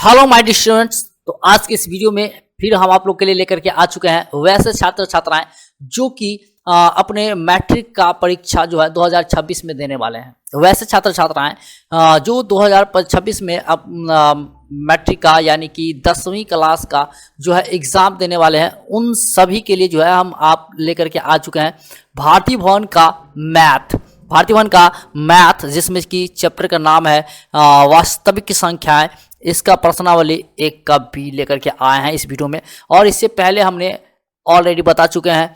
Hello my dear students. तो आज के इस वीडियो में फिर हम आप लोग के लिए लेकर के आ चुके हैं वैसे छात्र छात्राएं जो कि अपने मैट्रिक का परीक्षा जो है 2026 में देने वाले हैं। वैसे छात्र छात्राएं जो 2026 में अब मैट्रिक का यानी कि 10वीं क्लास का जो है एग्ज़ाम देने वाले हैं, उन सभी के लिए जो है हम आप लेकर के आ चुके हैं भारती भवन का मैथ जिसमें कि चैप्टर का नाम है वास्तविक संख्याएं। इसका प्रश्नावली 1 का बी लेकर के आए हैं इस वीडियो में। और इससे पहले हमने ऑलरेडी बता चुके हैं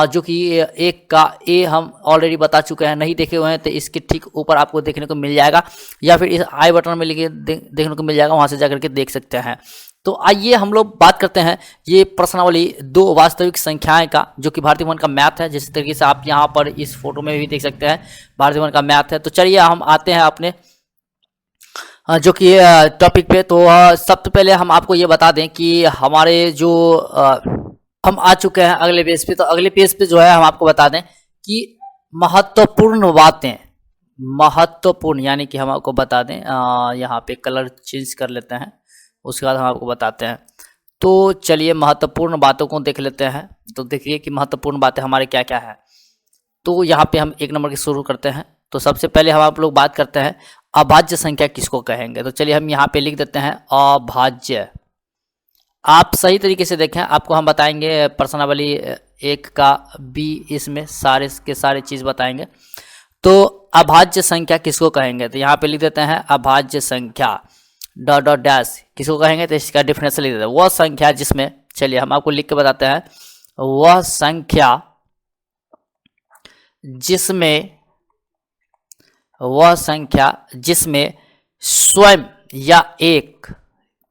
जो कि 1 का ए हम ऑलरेडी बता चुके हैं। नहीं देखे हुए हैं तो इसके ठीक ऊपर आपको देखने को मिल जाएगा, या फिर इस आई बटन में लिखे देखने को मिल जाएगा, वहाँ से जाकर के देख सकते हैं। तो आइए हम लोग बात करते हैं ये प्रश्नावली 2 वास्तविक संख्याएं का, जो कि भारती भवन का मैथ है। जिस तरीके से आप यहाँ पर इस फोटो में भी देख सकते हैं भारती भवन का मैथ है। तो चलिए हम आते हैं अपने जो कि टॉपिक पे। तो सबसे पहले हम आपको ये बता दें कि हमारे जो हम आ चुके हैं अगले पेज पे। तो अगले पेज पे जो है हम आपको बता दें कि महत्वपूर्ण यानी कि हम आपको बता दें यहाँ पे कलर चेंज कर लेते हैं, उसके बाद हम आपको बताते हैं। तो चलिए महत्वपूर्ण बातों को देख लेते हैं। तो देखिए कि महत्वपूर्ण बातें हमारे क्या क्या है। तो यहाँ पे हम 1 नंबर की शुरू करते हैं। तो सबसे पहले हम आप लोग बात करते हैं अभाज्य संख्या किसको कहेंगे। तो चलिए हम यहाँ पे लिख देते हैं अभाज्य। आप सही तरीके से देखें, आपको हम बताएंगे प्रश्नावली 1 का बी, इसमें सारे के सारे चीज़ बताएंगे। तो अभाज्य संख्या किसको कहेंगे, तो यहाँ पे लिख देते हैं अभाज्य संख्या डॉट डॉट डैश किसको कहेंगे। तो इसका डेफिनेशन लिख देते हैं वह संख्या जिसमें, चलिए हम आपको लिख के बताते हैं, वह संख्या जिसमें स्वयं या एक,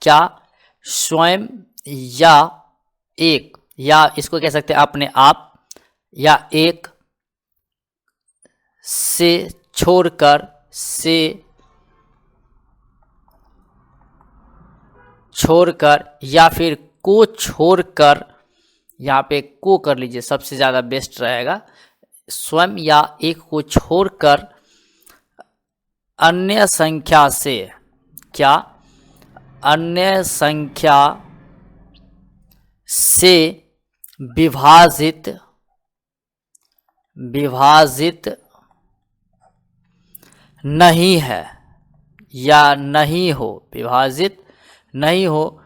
क्या स्वयं या एक, या इसको कह सकते हैं अपने आप, या एक से छोड़कर या फिर को छोड़कर, यहाँ पे को कर लीजिए, सबसे ज़्यादा बेस्ट रहेगा। स्वयं या एक को छोड़कर अन्य संख्या से, क्या अन्य संख्या से विभाजित नहीं है या नहीं हो, विभाजित नहीं हो,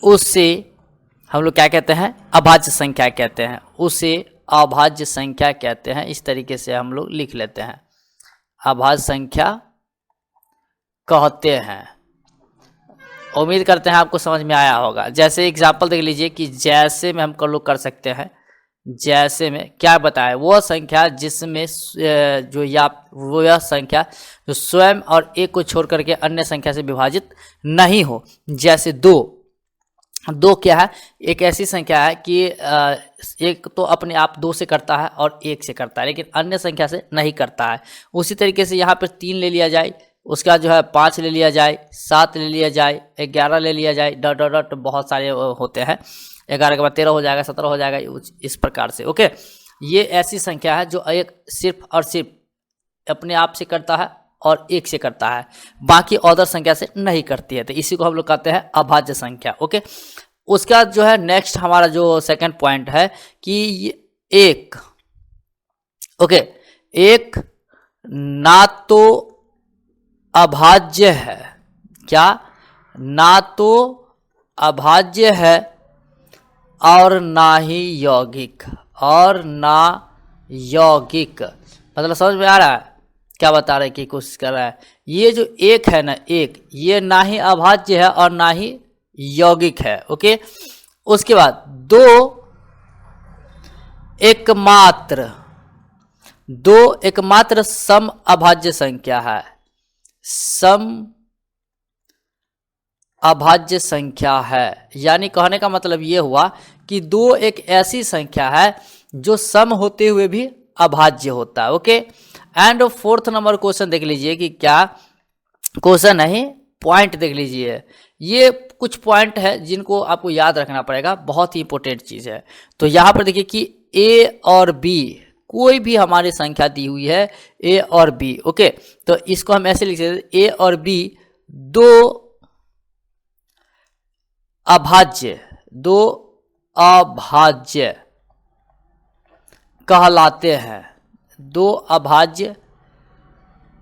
उसे हम लोग क्या कहते हैं, अभाज्य संख्या कहते हैं। उसे अभाज्य संख्या कहते हैं। इस तरीके से हम लोग लिख लेते हैं, अभाज्य संख्या कहते हैं। उम्मीद करते हैं आपको समझ में आया होगा। जैसे एग्जाम्पल देख लीजिए कि जैसे में हम लोग कर सकते हैं, जैसे में क्या बताए, वह संख्या जिसमें जो या वो यह संख्या जो स्वयं और एक को छोड़ करके अन्य संख्या से विभाजित नहीं हो। जैसे 2 क्या है, एक ऐसी संख्या है कि एक तो अपने आप 2 से करता है और 1 से करता है, लेकिन अन्य संख्या से नहीं करता है। उसी तरीके से यहाँ पर 3 ले लिया जाए, उसके बाद जो है 5 ले लिया जाए, 7 ले लिया जाए, 11 ले लिया जाए, डॉट डॉट डॉट बहुत सारे होते हैं। 11 के बाद 13 हो जाएगा, 17 हो जाएगा, इस प्रकार से। ओके, ये ऐसी संख्या है जो एक सिर्फ और सिर्फ अपने आप से करता है और 1 से करता है, बाकी अदर संख्या से नहीं करती है। तो इसी को हम लोग कहते हैं अभाज्य संख्या। ओके, उसका जो है नेक्स्ट हमारा जो सेकंड पॉइंट है कि एक ना तो अभाज्य है, क्या ना तो अभाज्य है और ना ही यौगिक, मतलब समझ में आ रहा है क्या बता रहे की कोशिश कर रहा है। ये जो 1 है ना, ये ना ही अभाज्य है और ना ही यौगिक है। ओके, उसके बाद 2 एकमात्र सम अभाज्य संख्या है, यानी कहने का मतलब ये हुआ कि 2 एक ऐसी संख्या है जो सम होते हुए भी अभाज्य होता है। Okay, and 4th number question देख लीजिए कि क्या क्वेश्चन नहीं, पॉइंट देख लीजिए। ये कुछ पॉइंट है जिनको आपको याद रखना पड़ेगा, बहुत ही इंपॉर्टेंट चीज़ है। तो यहाँ पर देखिए कि ए और बी, कोई भी हमारी संख्या दी हुई है ए और बी। ओके, तो इसको हम ऐसे लिख सकते हैं, ए और बी 2 अभाज्य, दो अभाज्य कहलाते हैं, दो अभाज्य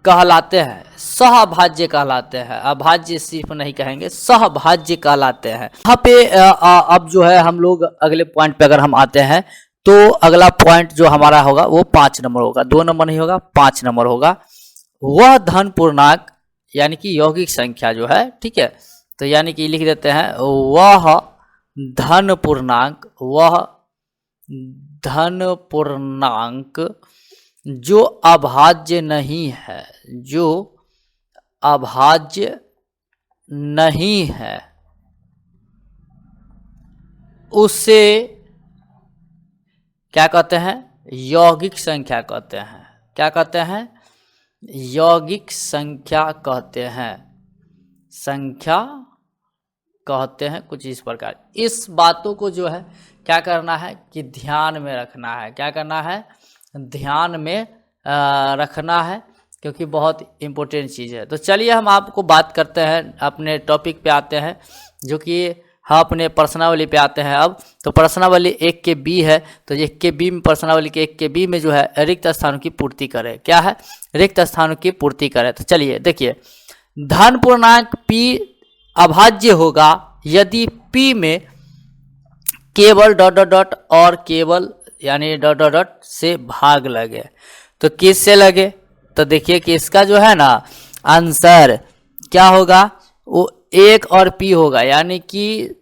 कहलाते हैं, सहभाज्य कहलाते हैं। अभाज्य सिर्फ नहीं कहेंगे, सहभाज्य कहलाते हैं। यहाँ पे अब जो है हम लोग अगले पॉइंट पे अगर हम आते हैं तो अगला पॉइंट जो हमारा होगा वो 5 नंबर होगा, 2 नंबर नहीं होगा, 5 नंबर होगा। वह धन पूर्णांक यानी कि यौगिक संख्या जो है, ठीक है, तो यानी कि लिख देते हैं वह धन पूर्णांक, वह धन पूर्णांक जो अभाज्य नहीं है, जो अभाज्य नहीं है, उसे क्या कहते हैं? यौगिक संख्या कहते हैं। क्या कहते हैं? यौगिक संख्या कहते हैं, संख्या कहते हैं कुछ इस प्रकार। इस बातों को जो है क्या करना है कि ध्यान में रखना है। क्या करना है? ध्यान में रखना है, क्योंकि बहुत इम्पोर्टेंट चीज़ है। तो चलिए हम आपको बात करते हैं, अपने टॉपिक पे आते हैं, जो कि हम अपने प्रश्नावली पे आते हैं। अब तो प्रश्नावली 1 के बी है, तो 1 के बी में, प्रश्नावली के 1 के बी में जो है रिक्त स्थानों की पूर्ति करें। क्या है? रिक्त स्थानों की पूर्ति करें। तो चलिए देखिए, धन पूर्णांक p अभाज्य होगा यदि p में केवल डॉट डॉट डॉट और केवल यानी डॉट डॉट डॉट से भाग लगे। तो किस से लगे? तो देखिए कि इसका जो है ना आंसर क्या होगा, वो 1 और p होगा, यानी कि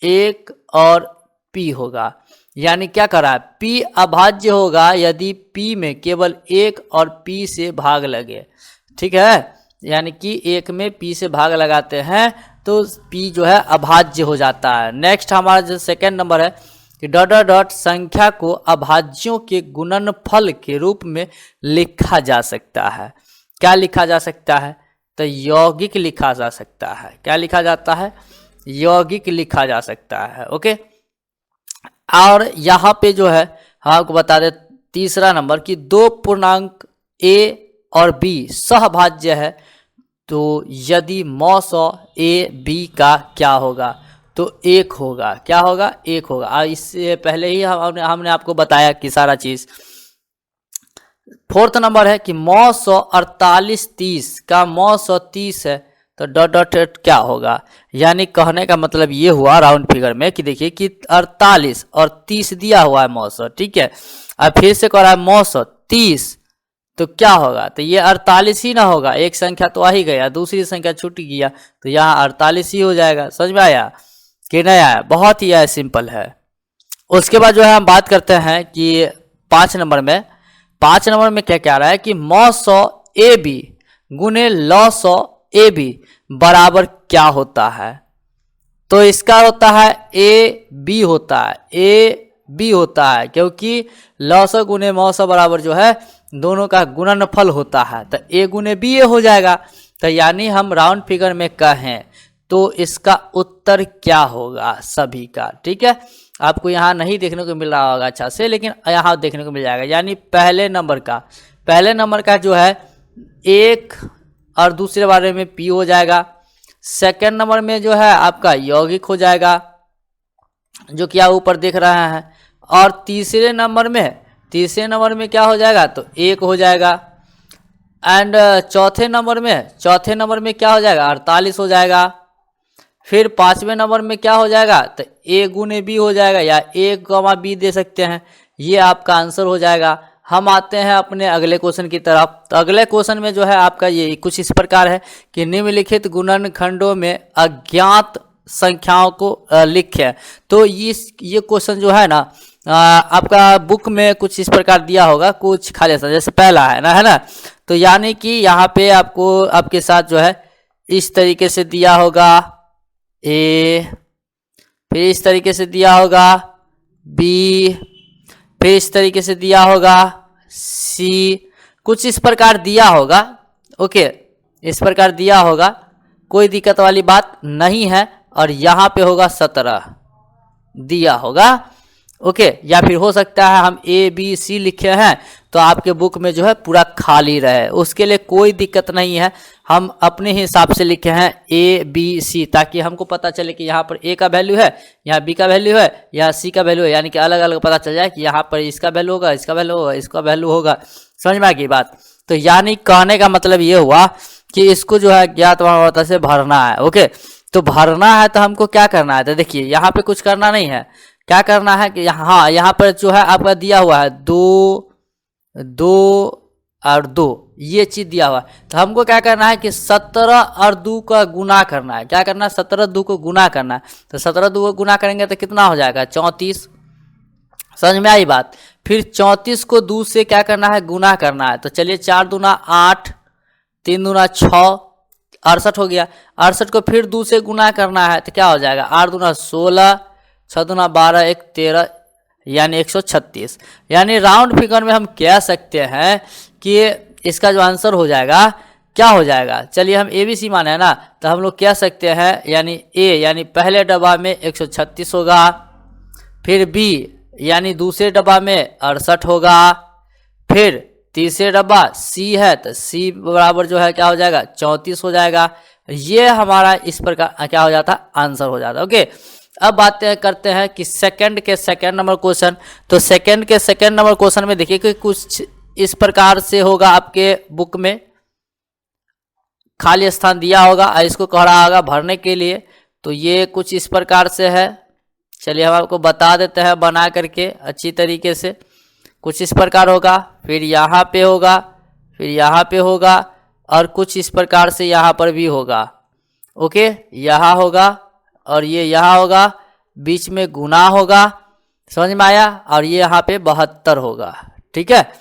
1 और p होगा। यानी क्या करा है? p अभाज्य होगा यदि p में केवल 1 और p से भाग लगे। ठीक है, यानी कि 1 में p से भाग लगाते हैं तो p जो है अभाज्य हो जाता है। नेक्स्ट हमारा जो सेकेंड नंबर है कि डॉट डॉट डॉट संख्या को अभाज्यों के गुणनफल के रूप में लिखा जा सकता है। क्या लिखा जा सकता है? तो यौगिक लिखा जा सकता है। क्या लिखा जाता है? यौगिक लिखा जा सकता है। ओके, और यहाँ पे जो है हम आपको बता दें तीसरा नंबर कि 2 पूर्णांक a और b सहभाज्य है, तो यदि मॉस a b का क्या होगा? तो 1 होगा। क्या होगा? 1 होगा। और इससे पहले ही हमने आपको बताया कि सारा चीज। फोर्थ नंबर है कि मॉस 48 30 का मॉस 30 है, तो डॉट डॉट डॉट क्या होगा? यानी कहने का मतलब ये हुआ राउंड फिगर में कि देखिए कि 48 और 30 दिया हुआ है मॉस, ठीक है, अब फिर से कह रहा है मॉस 30, तो क्या होगा? तो ये 48 ही ना होगा, एक संख्या तो आ ही गया, दूसरी संख्या छूट गया, तो यहाँ 48 ही हो जाएगा। समझ में आया कि नहीं आया? बहुत ही सिंपल है। उसके बाद जो है हम बात करते हैं कि 5 नंबर में, 5 नंबर में क्या कह रहा है कि मॉस ए बी गुने लॉस ए बी बराबर क्या होता है? तो इसका होता है ए बी होता है, ए बी होता है, क्योंकि लॉस गुने मॉस बराबर जो है दोनों का गुणनफल होता है, तो ए गुने बी ए हो जाएगा। तो यानी हम राउंड फिगर में कहें तो इसका उत्तर क्या होगा सभी का? ठीक है, आपको यहाँ नहीं देखने को मिल रहा होगा अच्छा से, लेकिन यहाँ देखने को मिल जाएगा। यानी पहले नंबर का जो है 1 और दूसरे बारे में p हो जाएगा। सेकंड नंबर में जो है आपका यौगिक हो जाएगा, जो कि आप ऊपर देख रहे हैं। और तीसरे नंबर में क्या हो जाएगा? तो 1 हो जाएगा। एंड चौथे नंबर में क्या हो जाएगा? 48 हो जाएगा। फिर 5वें नंबर में क्या हो जाएगा? तो a गुने b हो जाएगा, या a, b दे सकते हैं। ये आपका आंसर हो जाएगा। हम आते हैं अपने अगले क्वेश्चन की तरफ। तो अगले क्वेश्चन में जो है आपका ये कुछ इस प्रकार है कि निम्नलिखित गुणनखंडों में अज्ञात संख्याओं को लिखें। तो ये क्वेश्चन जो है ना आपका बुक में कुछ इस प्रकार दिया होगा, कुछ खाली सा, जैसे पहला है ना, तो यानी कि यहाँ पे आपको आपके साथ जो है इस तरीके से दिया होगा ए, फिर इस तरीके से दिया होगा बी, फिर इस तरीके से दिया होगा सी, कुछ इस प्रकार दिया होगा। ओके, इस प्रकार दिया होगा, कोई दिक्कत वाली बात नहीं है। और यहाँ पे होगा 17 दिया होगा। ओके, या फिर हो सकता है हम ए बी सी लिखे हैं तो आपके बुक में जो है पूरा खाली रहे, उसके लिए कोई दिक्कत नहीं है। हम अपने हिसाब से लिखे हैं ए बी सी, ताकि हमको पता चले कि यहाँ पर ए का वैल्यू है, यहाँ बी का वैल्यू है, यहाँ सी का वैल्यू है, यानी कि अलग अलग पता चल जाए कि यहाँ पर इसका वैल्यू होगा, इसका वैल्यू होगा, इसका वैल्यू होगा। समझ में आ गई बात? तो यानी कहने का मतलब ये हुआ कि इसको जो है ज्ञात वामवर्त से भरना है। ओके, तो भरना है तो हमको क्या करना है? तो देखिए यहाँ पे कुछ करना नहीं है, क्या करना है कि यहाँ पर जो है आपका दिया हुआ है 2 2 और 2, ये चीज दिया हुआ है। तो हमको क्या करना है कि 17 और 2 का गुना करना है। क्या करना है? 17 2 को गुना करना है। तो 17 2 को गुना करेंगे तो कितना हो जाएगा? 34। समझ में आई बात? फिर 34 को 2 से क्या करना है? गुना करना है। तो चलिए 4 दूना 8, 3 दूना 6, 68 हो गया। 68 को फिर 2 से गुना करना है तो क्या हो जाएगा? 8 दूना 16, 6 दूना 12, 1 13, यानी 136। यानी राउंड फिगर में हम कह सकते हैं कि इसका जो आंसर हो जाएगा क्या हो जाएगा? चलिए हम ए बी सी माने है ना, तो हम लोग कह सकते हैं यानी ए यानी पहले डब्बा में 136 होगा, फिर बी यानी दूसरे डब्बा में 68 होगा, फिर तीसरे डब्बा सी है तो सी बराबर जो है क्या हो जाएगा? 34 हो जाएगा। ये हमारा इस प्रकार क्या हो जाता? आंसर हो जाता। ओके, अब बातें करते हैं कि सेकंड के सेकंड नंबर क्वेश्चन। तो सेकंड के सेकंड नंबर क्वेश्चन में देखिए कि कुछ इस प्रकार से होगा, आपके बुक में खाली स्थान दिया होगा और इसको कह रहा होगा भरने के लिए। तो ये कुछ इस प्रकार से है, चलिए हम आपको बता देते हैं बना करके अच्छी तरीके से। कुछ इस प्रकार होगा, फिर यहाँ पे होगा, फिर यहाँ पे होगा, और कुछ इस प्रकार से यहाँ पर भी होगा। ओके, यहाँ होगा और ये यहाँ होगा, बीच में गुना होगा। समझ में आया? और ये यहाँ पे 72 होगा। ठीक है,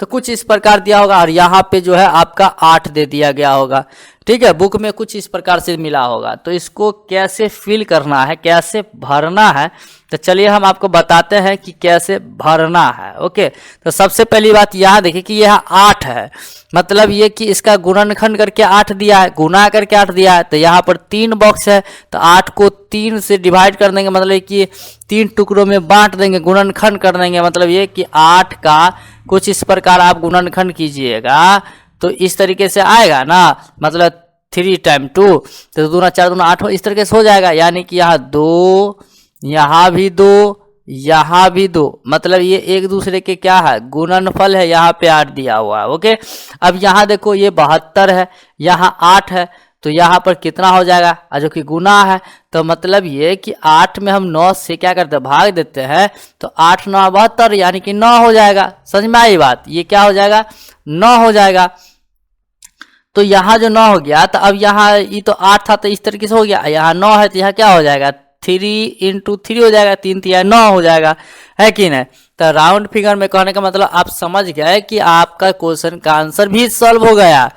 तो कुछ इस प्रकार दिया होगा और यहाँ पे जो है आपका 8 दे दिया गया होगा। ठीक है, बुक में कुछ इस प्रकार से मिला होगा। तो इसको कैसे फिल करना है, कैसे भरना है, तो चलिए हम आपको बताते हैं कि कैसे भरना है। ओके, तो सबसे पहली बात यहाँ देखिए कि यह 8 है, मतलब ये कि इसका गुणनखंड करके 8 दिया है, गुना करके 8 दिया है। तो यहाँ पर 3 बॉक्स है, तो 8 को 3 से डिवाइड कर देंगे, मतलब कि 3 टुकड़ों में बांट देंगे, गुणनखंड कर देंगे। मतलब ये कि 8 का कुछ इस प्रकार आप गुणनखंड कीजिएगा तो इस तरीके से आएगा ना, मतलब 3 टाइम 2, तो 2 4 2 8 इस तरीके से हो जाएगा। यानी कि यहाँ 2, यहाँ भी 2, यहाँ भी 2, मतलब ये एक दूसरे के क्या है? गुणनफल है। यहाँ पे 8 दिया हुआ है। ओके, अब यहाँ देखो ये 72 है, यहाँ 8 है, तो यहाँ पर कितना हो जाएगा? जो कि गुना है, तो मतलब ये कि 8 में हम 9 से क्या करते हैं? भाग देते हैं, तो 8 9 72, यानी कि 9 हो जाएगा। समझ में आई बात? ये क्या हो जाएगा? 9 हो जाएगा। तो यहाँ जो 9 हो गया, तो अब यहाँ ये तो 8 था तो इस तरीके से हो गया, यहाँ 9 है तो यहाँ क्या हो जाएगा? 3 × 3 हो जाएगा, 3 3 9 हो जाएगा, है कि नहीं? तो राउंड फिगर में कहने का मतलब आप समझ गए कि आपका क्वेश्चन का आंसर भी सॉल्व हो गया।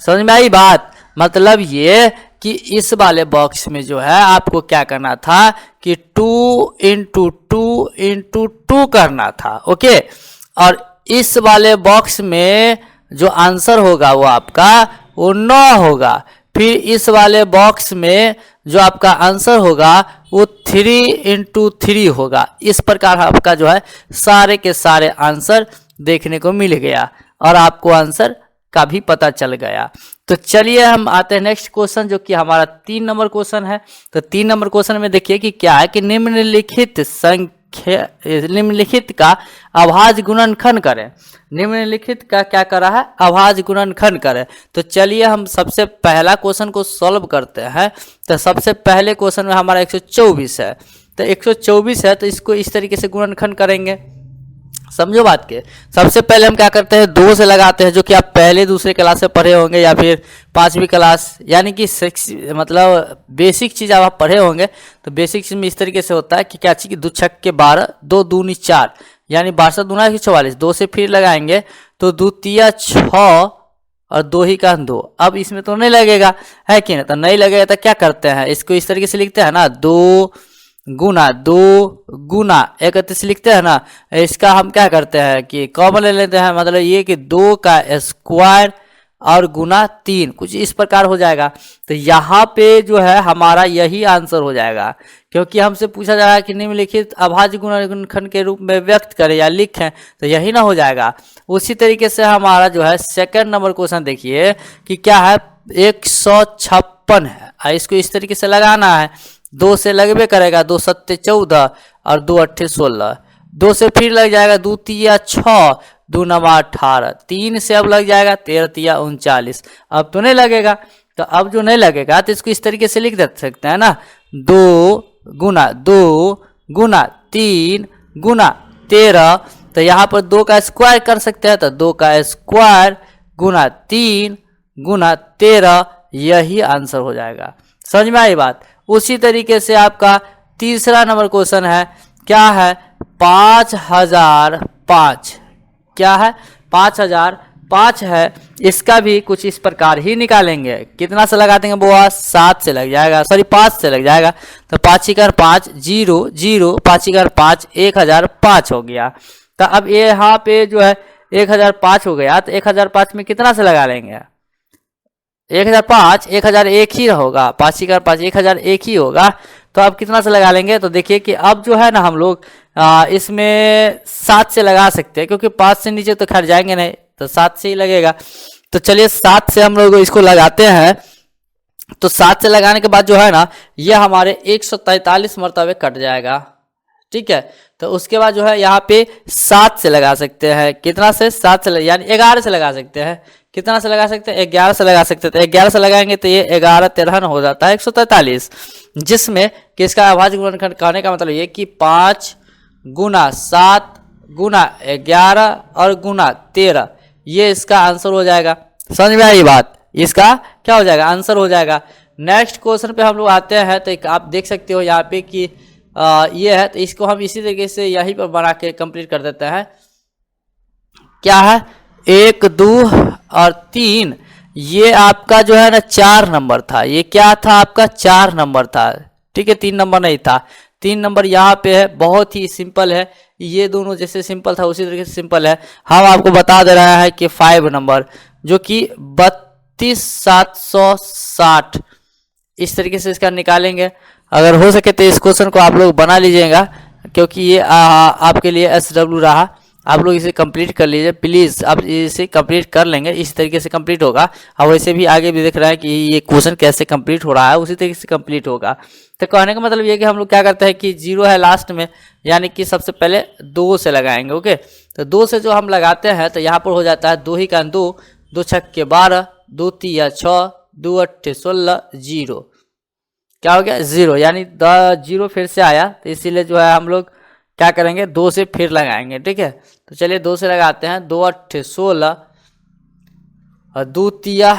समझ में आई बात? मतलब ये कि इस वाले बॉक्स में जो है आपको क्या करना था कि 2 × 2 × 2 करना था। ओके, और इस वाले बॉक्स में जो आंसर होगा वो आपका वो 9 होगा। फिर इस वाले बॉक्स में जो आपका आंसर होगा वो 3 × 3 होगा। इस प्रकार आपका जो है सारे के सारे आंसर देखने को मिल गया और आपको आंसर का भी पता चल गया। तो चलिए हम आते हैं नेक्स्ट क्वेश्चन, जो कि हमारा 3 नंबर क्वेश्चन है। तो 3 नंबर क्वेश्चन में देखिए कि क्या है कि निम्नलिखित का अभाज्य गुणनखंड करें। निम्नलिखित का क्या करा है? अभाज्य गुणनखंड करें। तो चलिए हम सबसे पहला क्वेश्चन को सॉल्व करते हैं। तो सबसे पहले क्वेश्चन में हमारा 124 है, तो 124 है तो इसको इस तरीके से गुणनखंड करेंगे। समझो बात के। सबसे पहले हम क्या करते हैं? 2 से लगाते हैं, जो कि आप पहले दूसरे क्लास से पढ़े होंगे या फिर 5वीं क्लास, यानी कि मतलब बेसिक चीज़ आप पढ़े होंगे। तो बेसिक चीज़ में इस तरीके से होता है कि क्या चीज़ की 2 छक्के के 12, 2 दूनी 4, यानी 12 दूना 44। 2 से फिर लगाएंगे तो 2 तिया 6 और 2 ही का 2। अब इसमें तो नहीं लगेगा, है कि नहीं? तो नहीं लगेगा तो क्या करते हैं? इसको इस तरीके से लिखते हैं ना, 2 गुना 2 गुना 31 लिखते हैं ना। इसका हम क्या करते हैं कि कॉमन ले लेते हैं, मतलब ये कि 2 का स्क्वायर और गुना 3, कुछ इस प्रकार हो जाएगा। तो यहाँ पे जो है हमारा यही आंसर हो जाएगा, क्योंकि हमसे पूछा जा रहा है कि निम्नलिखित अभाज्य गुणनखंड के रूप में व्यक्त करें या लिखें, तो यही ना हो जाएगा। उसी तरीके से हमारा जो है सेकंड नंबर क्वेश्चन देखिए कि क्या है, 156 है। इसको इस तरीके से लगाना है, 2 से लगबे करेगा, 2 सत्ते 14 और 2 अट्ठे 16, 2 से फिर लग जाएगा 2 तिया 6, 2 नमा 18, 3 से अब लग जाएगा 13 तिया 39। अब तो नहीं लगेगा, तो अब जो नहीं लगेगा तो इसको इस तरीके से लिख दे सकते हैं ना, 2 गुना 3 गुना 13। तो यहाँ पर 2 का स्क्वायर कर सकते हैं, तो 2 का स्क्वायर गुना 3 गुना 13, यही आंसर हो जाएगा। समझ में आई बात। उसी तरीके से आपका तीसरा नंबर क्वेश्चन है, क्या है, 5005, क्या है, 5005 है। इसका भी कुछ इस प्रकार ही निकालेंगे। कितना से लगा देंगे बुआ, 7 से लग जाएगा, सॉरी 5 से लग जाएगा। तो 5 × 5 0 0, 5 × 5 1005 हो गया। तो अब ये यहाँ पे जो है 1005 हो गया, तो 1005 में कितना से लगा लेंगे, 1005 1001 ही होगा, 5 × 5 1001 ही होगा। तो अब कितना से लगा लेंगे, तो देखिए कि अब जो है ना हम लोग इसमें 7 से लगा सकते हैं, क्योंकि 5 से नीचे तो खैर जाएंगे नहीं, तो 7 से ही लगेगा। तो चलिए 7 से हम लोग इसको लगाते हैं। तो 7 से लगाने के बाद जो है ना ये हमारे 143 मरतबे कट जाएगा, ठीक है। तो उसके बाद जो है यहाँ पे 7 से लगा सकते हैं, कितना से, 7 से यानी 11 से लगा सकते हैं। कितना से लगा सकते हैं, 11 से लगा सकते हैं। तो 11 से लगाएंगे तो ये 11 13 हो जाता है 143, जिसमें कि इसका अभाज्य गुणनखंड कहने का मतलब ये कि 5 गुना 7 गुना 11 और गुना 13, ये इसका आंसर हो जाएगा। समझ में आई बात, इसका क्या हो जाएगा, आंसर हो जाएगा। नेक्स्ट क्वेश्चन पे हम लोग आते हैं। तो आप देख सकते हो यहाँ पे कि ये है, तो इसको हम इसी तरीके से यहीं पर बना के कंप्लीट कर देते हैं। क्या है, 1 2 और 3, ये आपका जो है ना 4 नंबर था। ये क्या था आपका, 4 नंबर था, ठीक है, 3 नंबर नहीं था। 3 नंबर यहाँ पे है, बहुत ही सिंपल है। ये दोनों जैसे सिंपल था उसी तरीके से सिंपल है। हम आपको बता दे रहा है कि 5 नंबर जो कि 32760, इस तरीके से इसका निकालेंगे। अगर हो सके तो इस क्वेश्चन को आप लोग बना लीजिएगा, क्योंकि ये आपके लिए SW रहा। आप लोग इसे कंप्लीट कर लीजिए प्लीज़, आप इसे कंप्लीट कर लेंगे, इस तरीके से कंप्लीट होगा। और वैसे भी आगे भी देख रहे हैं कि ये क्वेश्चन कैसे कंप्लीट हो रहा है, उसी तरीके से कंप्लीट होगा। तो कहने का मतलब ये कि हम लोग क्या करते हैं कि 0 है लास्ट में, यानी कि सबसे पहले 2 से लगाएंगे। ओके, तो 2 से जो हम लगाते हैं तो यहाँ पर हो जाता है 2 ही का 2, 2 छक्के 12, 2 तिया 6, 2 अट्ठे 16, 0, क्या हो गया 0, यानी 0 फिर से आया। तो इसीलिए जो है हम लोग क्या करेंगे, 2 से फिर लगाएंगे, ठीक है। तो चलिए 2 से लगाते हैं, 2 अट्ठे 16 और 2 तिया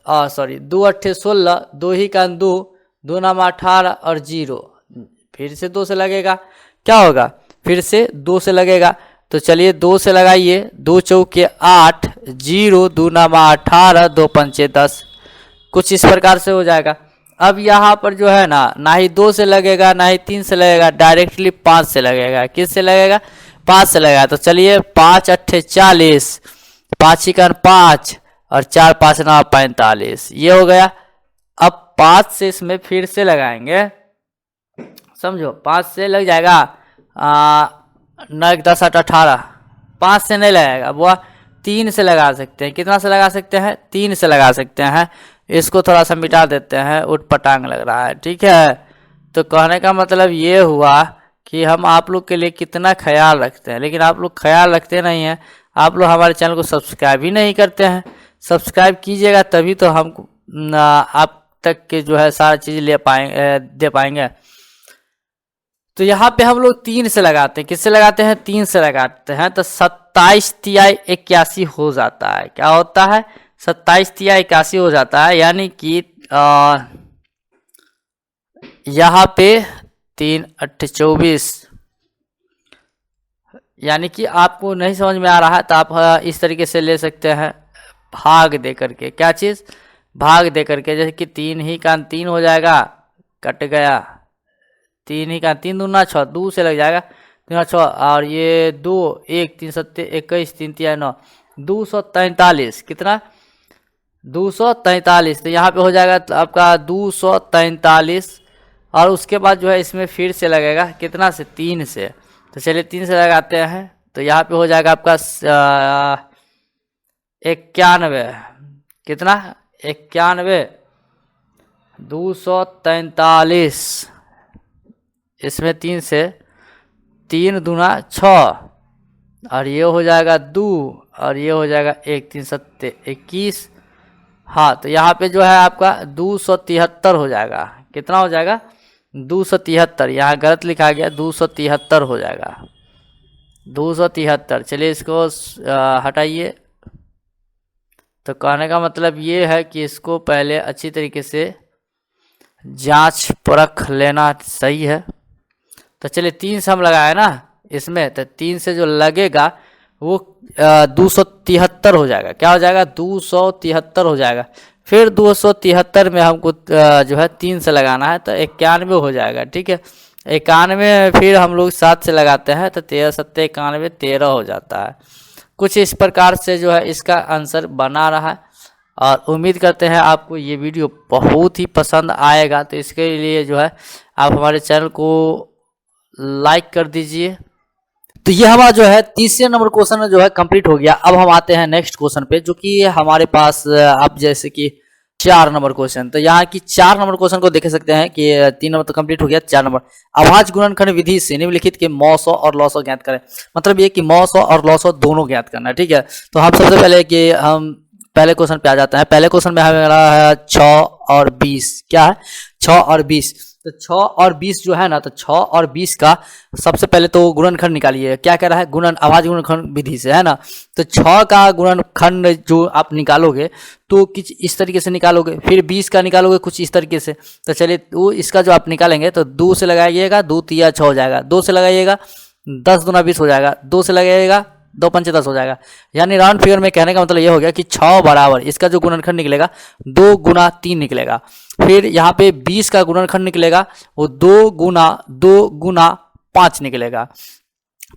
16, 2 ही का 2, 2 नामा 18 और 0, फिर से 2 से लगेगा, क्या होगा, फिर से 2 से लगेगा। तो चलिए 2 से लगाइए, 2 चौके 8, 0, 2 नामा 18, 2 पंचे 10, कुछ इस प्रकार से हो जाएगा। अब यहाँ पर जो है ना ही 2 से लगेगा ना ही 3 से लगेगा, डायरेक्टली 5 से लगेगा। किस से लगेगा, 5 से लगेगा। तो चलिए 5 अट्ठे 40, 5 इकन 5 और 4 5 9 45, ये हो गया। अब 5 से इसमें फिर से लगाएंगे, समझो 5 से लग जाएगा 9 10 8 18, 5 से नहीं लगेगा वो 3 से लगा सकते हैं। कितना से लगा सकते हैं, 3 से लगा सकते हैं। इसको थोड़ा सा मिटा देते हैं, उठ पटांग लग रहा है, ठीक है। तो कहने का मतलब ये हुआ कि हम आप लोग के लिए कितना ख्याल रखते हैं, लेकिन आप लोग ख्याल रखते नहीं हैं। आप लोग हमारे चैनल को सब्सक्राइब ही नहीं करते हैं। सब्सक्राइब कीजिएगा तभी तो हम आप तक के जो है सारा चीज़ दे पाएंगे। तो यहाँ पे हम लोग 3 से लगाते हैं। किससे लगाते हैं, 3 से लगाते हैं। तो 27 तिया 81 हो जाता है। क्या होता है, 27 तिया 81 हो जाता है। यानी कि यहाँ पे 3 अट्ठे 24, यानी कि आपको नहीं समझ में आ रहा है तो आप इस तरीके से ले सकते हैं, भाग दे करके। क्या चीज़, भाग दे करके। जैसे कि 3 ही का 3 हो जाएगा, कट गया, 3 ही का 3 दूना 6, 2 से लग जाएगा 3 6 और ये 2 1 3 7 21 3 3 9, 243, कितना 243, तो यहाँ पे हो जाएगा तो आपका 243, और उसके बाद जो है इसमें फिर से लगेगा कितना से, 3 से। तो चलिए 3 से लगाते हैं, तो यहाँ पे हो जाएगा आपका 91, कितना, 91, 243, इसमें 3 से, 3 दूना 6, और ये हो जाएगा 2, और ये हो जाएगा 1, 3 7 21। हाँ, तो यहाँ पे जो है आपका 273 हो जाएगा। कितना हो जाएगा, 273, यहाँ गलत लिखा गया, 273 हो जाएगा, 273। चलिए इसको हटाइए। तो कहने का मतलब ये है कि इसको पहले अच्छी तरीके से जांच परख लेना सही है। तो चलिए 3 से हम लगाए ना इसमें, तो 3 से जो लगेगा वो 273 हो जाएगा। क्या हो जाएगा, 273 हो जाएगा। फिर 273 में हमको जो है 3 से लगाना है, तो 91 हो जाएगा। ठीक है, 91, फिर हम लोग 7 से लगाते हैं, तो 13 7 91, 13 हो जाता है। कुछ इस प्रकार से जो है इसका आंसर बना रहा है, और उम्मीद करते हैं आपको ये वीडियो बहुत ही पसंद आएगा। तो इसके लिए जो है आप हमारे चैनल को लाइक कर दीजिए। तो ये हमारा जो है तीसरे नंबर क्वेश्चन जो है कंप्लीट हो गया। अब हम आते हैं नेक्स्ट क्वेश्चन पे, जो कि हमारे पास अब जैसे कि 4 नंबर क्वेश्चन। तो यहाँ की 4 नंबर क्वेश्चन को देख सकते हैं कि 3 नंबर तो कंप्लीट हो गया, 4 नंबर, अभाज्य गुणनखंड विधि से निम्नलिखित के मौसो और लॉसो ज्ञात करें। मतलब ये कि मौसो और लॉसो दोनों ज्ञात करना है। ठीक है, तो हम सबसे पहले कि हम पहले क्वेश्चन पे आ जाते हैं। पहले क्वेश्चन में हमारा है 6 और 20। क्या है, 6 और 20। तो 6 और 20 जो है ना, तो 6 और 20 का सबसे पहले तो गुणनखंड निकालिए। क्या कह रहा है, गुणन अभाज्य गुणनखंड विधि से, है ना। तो 6 का गुणनखंड जो आप निकालोगे तो कुछ इस तरीके से निकालोगे, फिर 20 का निकालोगे कुछ इस तरीके से। तो चलिए वो इसका जो आप निकालेंगे तो 2 से लगाइएगा, 2 तिया 6 हो जाएगा, 2 से लगाइएगा 10 दूना 20 हो जाएगा, 2 से लगाइएगा 2 पंचे 10 हो जाएगा। यानी राउंड फिगर में कहने का मतलब ये हो गया कि 6 बराबर इसका जो गुणनखंड निकलेगा 2 गुना 3 निकलेगा। फिर यहाँ पे 20 का गुणनखंड निकलेगा वो 2 गुना 5 निकलेगा।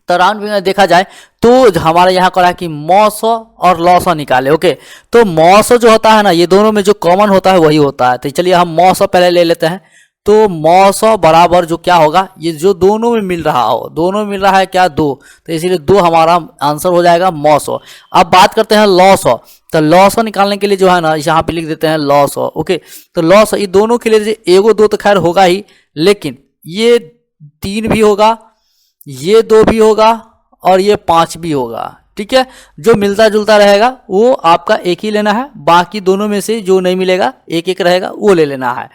तो राउंड फिगर में देखा जाए तो हमारे यहाँ करा कि मौसो और लॉसो निकाले। ओके, तो मौसो जो होता है ना, ये दोनों में जो कॉमन होता है वही होता है। तो चलिए हम मौसो पहले ले लेते हैं। तो मौसो बराबर जो क्या होगा, ये जो दोनों में मिल रहा हो, दोनों में मिल रहा है क्या, 2, तो इसीलिए 2 हमारा आंसर हो जाएगा मौसो। अब बात करते हैं लॉसो। तो लॉसो निकालने के लिए जो है ना यहाँ पे लिख देते हैं लॉसो। ओके, तो लॉसो ये दोनों के लिए एगो 2 तो खैर होगा ही, लेकिन ये 3 भी होगा, ये 2 भी होगा, और ये 5 भी होगा। ठीक है, जो मिलता जुलता रहेगा वो आपका एक ही लेना है, बाकी दोनों में से जो नहीं मिलेगा एक एक रहेगा वो ले लेना है।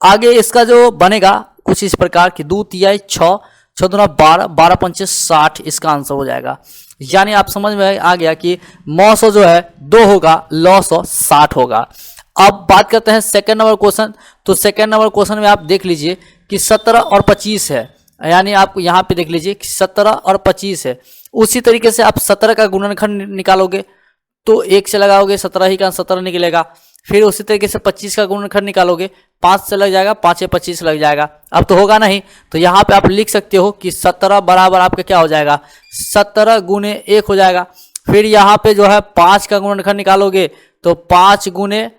आगे इसका जो बनेगा कुछ इस प्रकार की, 2 तिया 6, 6 दूना 12, 12 पंचे 60 इसका आंसर हो जाएगा। यानी आप समझ में आ गया कि मौसो जो है 2 होगा, लॉसो 60 होगा। अब बात करते हैं सेकंड नंबर क्वेश्चन। तो सेकंड नंबर क्वेश्चन में आप देख लीजिए कि 17 और 25 है। यानी आप यहाँ पे देख लीजिए कि 17 और 25 है। उसी तरीके से आप 17 का गुणनखंड निकालोगे तो 1 से लगाओगे, 17 ही का 17 निकलेगा। फिर उसी तरीके से 25 का गुणनखंड निकालोगे, 5 से लग जाएगा, 5 या 25 लग जाएगा। अब तो होगा नहीं, तो यहाँ पे आप लिख सकते हो कि 17 बराबर आपका क्या हो जाएगा, 17 गुने 1 हो जाएगा। फिर यहाँ पे जो है 5 का गुणनखंड निकालोगे तो 5 गुने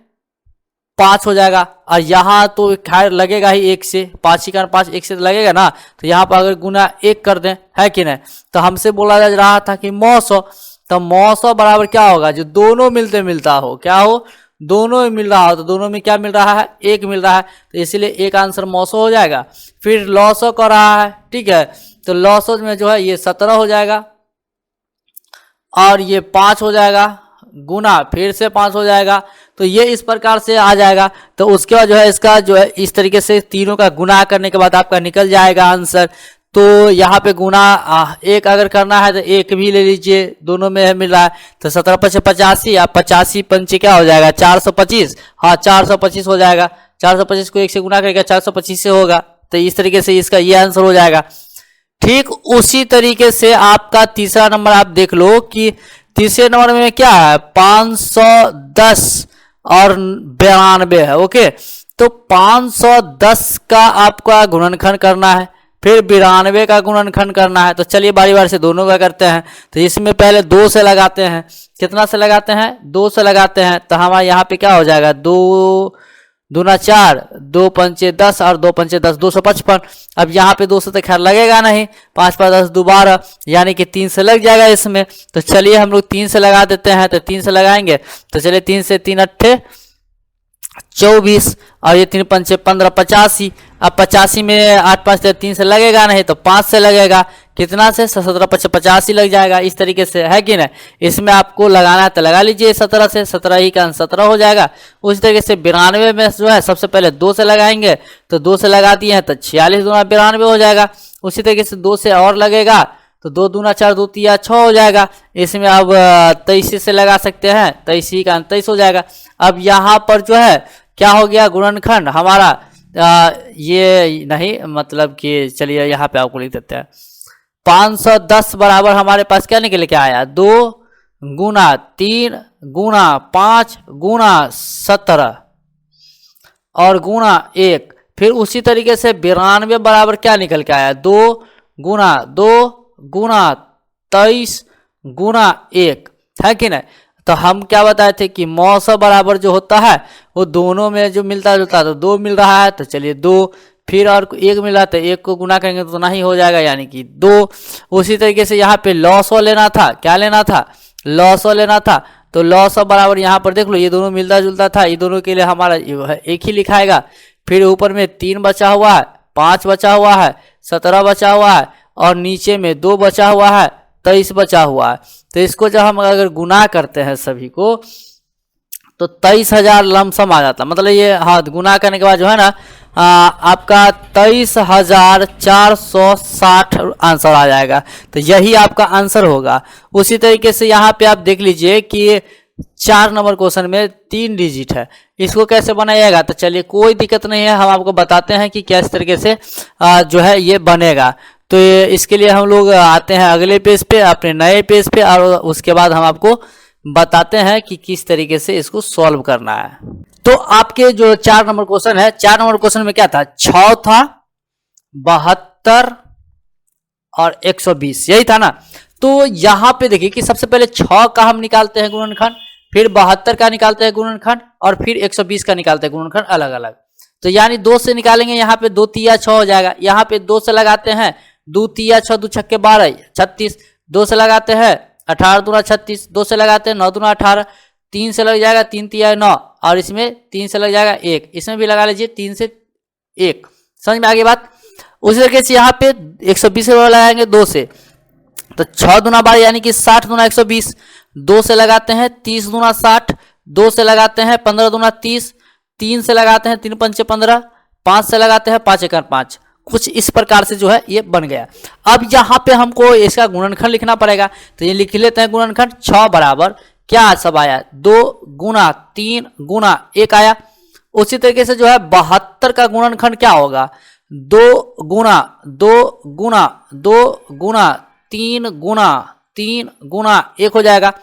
5 हो जाएगा। और यहाँ तो खैर लगेगा ही 1 से, 5 ही का 5 1 से तो लगेगा ना। तो यहाँ पर अगर गुना 1 कर दें, है कि नहीं। तो हमसे बोला जा रहा था कि मौसो, तो मौसो बराबर क्या होगा, जो दोनों मिलते मिलता हो, क्या हो, दोनों में मिल रहा हो। तो दोनों में क्या मिल रहा है, 1 मिल रहा है, तो इसीलिए एक आंसर मौसो हो जाएगा। फिर लॉसो कर रहा है, ठीक है, तो लॉसो में जो है ये 17 हो जाएगा, और ये 5 हो जाएगा, गुना फिर से 5 हो जाएगा। तो ये इस प्रकार से आ जाएगा। तो उसके बाद जो है इसका जो है इस तरीके से तीनों का गुना करने के बाद आपका निकल जाएगा आंसर। तो यहाँ पे गुना 1 अगर करना है तो 1 भी ले लीजिए, दोनों में मिल रहा है। तो 17 पचे 85, या 85 पंचे क्या हो जाएगा, 425। हाँ, 425 हो जाएगा। 425 को 1 से गुना करेगा 425 से होगा। तो इस तरीके से इसका ये आंसर हो जाएगा। ठीक उसी तरीके से आपका तीसरा नंबर आप देख लो कि तीसरे नंबर में क्या है, 510 और 92 है। ओके, तो 510 का आपका गुणनखंड करना है। फिर 92 का गुणनखंड करना है। तो चलिए बारी बारी से दोनों का करते हैं। तो इसमें पहले 2 से लगाते हैं। कितना से लगाते हैं? 2 से लगाते हैं। तो हमारा यहाँ पे क्या हो जाएगा? 2 दूना 4, 2 पंचे 10 और 2 पंचे 10, 255। अब यहाँ पे 2 से तो खैर लगेगा नहीं, 5 5 10 12, यानी कि 3 से लग जाएगा इसमें। तो चलिए हम लोग 3 से लगा देते हैं। तो 3 से लगाएंगे तो चलिए 3 से 3 अट्ठे 24 और ये 3 पंचे 15, 85। अब 85 में 8 5 3 से लगेगा नहीं, तो 5 से लगेगा। कितना से? 17 5 85 लग जाएगा। इस तरीके से है कि नहीं? इसमें आपको लगाना है तो लगा लीजिए 17 से, 17 ही का 17 हो जाएगा। उसी तरीके से 92 में जो है सबसे पहले 2 से लगाएंगे। तो 2 से लगा दिए हैं तो 46 दूना 92 हो जाएगा। उसी तरीके से 2 से और लगेगा तो 2 दूना 4, 2 तिया 6 हो जाएगा। इसमें अब 23 से लगा सकते हैं, 23 का 23 हो जाएगा। अब यहाँ पर जो है क्या हो गया? गुणनखंड हमारा ये नहीं, मतलब कि चलिए यहाँ पे आपको लिख देते हैं। 510 बराबर हमारे पास क्या निकल के आया? 2 गुना 3 गुना 5 गुना 17 और गुना 1। फिर उसी तरीके से 92 बराबर क्या निकल के आया? 2 गुना 23 गुना 1, है कि नहीं? तो हम क्या बताए थे कि मौसम बराबर जो होता है वो दोनों में जो मिलता जुलता है, तो 2 मिल रहा है तो चलिए 2, फिर और 1 मिल रहा है तो 1 को गुना करेंगे तो नहीं हो जाएगा, यानी कि 2। उसी तरीके से यहाँ पे लॉसो लेना था। क्या लेना था? लॉसो लेना था। तो लॉसो बराबर यहाँ पर देख लो ये दोनों मिलता जुलता था, ये दोनों के लिए हमारा एक ही लिखाएगा। फिर ऊपर में 3 बचा हुआ है, 5 बचा हुआ है, 17 बचा हुआ है और नीचे में 2 बचा हुआ है, 23 बचा हुआ है। तो इसको जब हम अगर गुना करते हैं सभी को तो 23,000 लमसम आ जाता। मतलब ये हाँ, गुना करने के बाद जो है ना आपका 23,460 आंसर आ जाएगा। तो यही आपका आंसर होगा। उसी तरीके से यहाँ पे आप देख लीजिए कि 4 नंबर क्वेश्चन में 3 डिजिट है, इसको कैसे बनाइएगा? तो चलिए कोई दिक्कत नहीं है, हम आपको बताते हैं कि किस तरीके से जो है ये बनेगा। तो इसके लिए हम लोग आते हैं अगले पेज पे, अपने नए पेज पे, और उसके बाद हम आपको बताते हैं कि किस तरीके से इसको सॉल्व करना है। तो आपके जो 4 नंबर क्वेश्चन है, 4 नंबर क्वेश्चन में क्या था? 6 था, 72 और 120, यही था ना। तो यहाँ पे देखिए कि सबसे पहले 6 का हम निकालते हैं गुणनखंड, फिर 72 का निकालते हैं गुणनखंड और फिर 120 का निकालते हैं गुणनखंड अलग अलग। तो यानी 2 से निकालेंगे, यहाँ पे 2 तिया 6 हो जाएगा। यहाँ पे 2 से लगाते हैं, 2 तिया 6, 2 छक्के 12 36। 2 से लगाते हैं 18 दूना 36, 2 से लगाते हैं 9 दूना 18, 3 से लग जाएगा 3 तिया 9 और इसमें 3 से लग जाएगा 1, इसमें भी लगा लीजिए 3 से 1। समझ में आ गई बात? उसी तरीके से यहाँ पे 120 लगाएंगे 2 से, तो 6 दूना 12 यानी कि 60 दूना 120। 2 से लगाते हैं 30 दूना 60, 2 से लगाते हैं 15 दूना 30, 3 से लगाते हैं 3 पंचे 15, 5 से लगाते हैं 5 एकड़ 5। कुछ इस प्रकार से जो है ये बन गया। अब यहाँ पे हमको इसका गुणनखंड लिखना पड़ेगा, तो ये लिख लेते हैं गुणनखंड। 6 बराबर क्या सब आया? 2 गुना 3 गुना 1 आया। उसी तरीके से जो है 72 का गुणनखंड क्या होगा? 2 गुना 2 गुना 2 गुना 3 गुना 3 गुना 1 हो जाएगा।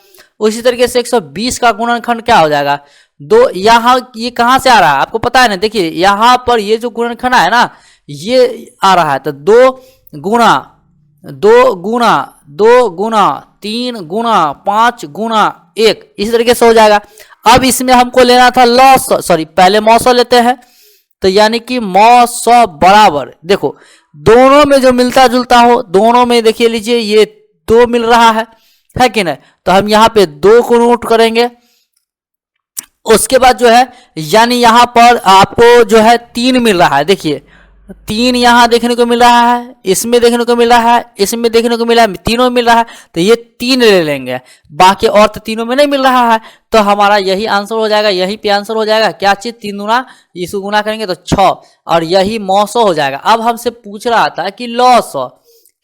उसी तरीके से 120 का गुणनखंड क्या हो जाएगा? 2, यहाँ ये कहाँ से आ रहा है आपको पता है ना? देखिए यहाँ पर ये जो गुणनखंड है ना ये आ रहा है, तो 2 गुना 2 गुना 2 गुना 3 गुना 5 गुना 1, इस तरीके से हो जाएगा। अब इसमें हमको लेना था लॉस, सॉरी पहले मौसो लेते हैं। तो यानी कि मौसो बराबर देखो दोनों में जो मिलता जुलता हो, दोनों में देखिए लीजिए ये 2 मिल रहा है कि नहीं? तो हम यहाँ पे 2 को नोट करेंगे। उसके बाद जो है यानी यहाँ पर आपको जो है 3 मिल रहा है। देखिए 3 यहाँ देखने को मिल रहा है, इसमें देखने को मिल रहा है, इसमें देखने को मिला है, तीनों मिल रहा है। तो ये 3 ले लेंगे, बाकी और तो तीनों में नहीं मिल रहा है। तो हमारा यही आंसर हो जाएगा, यही पे आंसर हो जाएगा। क्या चीज? 3 गुना, इसको गुना करेंगे तो 6 और यही मौसो हो जाएगा। अब हमसे पूछ रहा था कि लॉसो,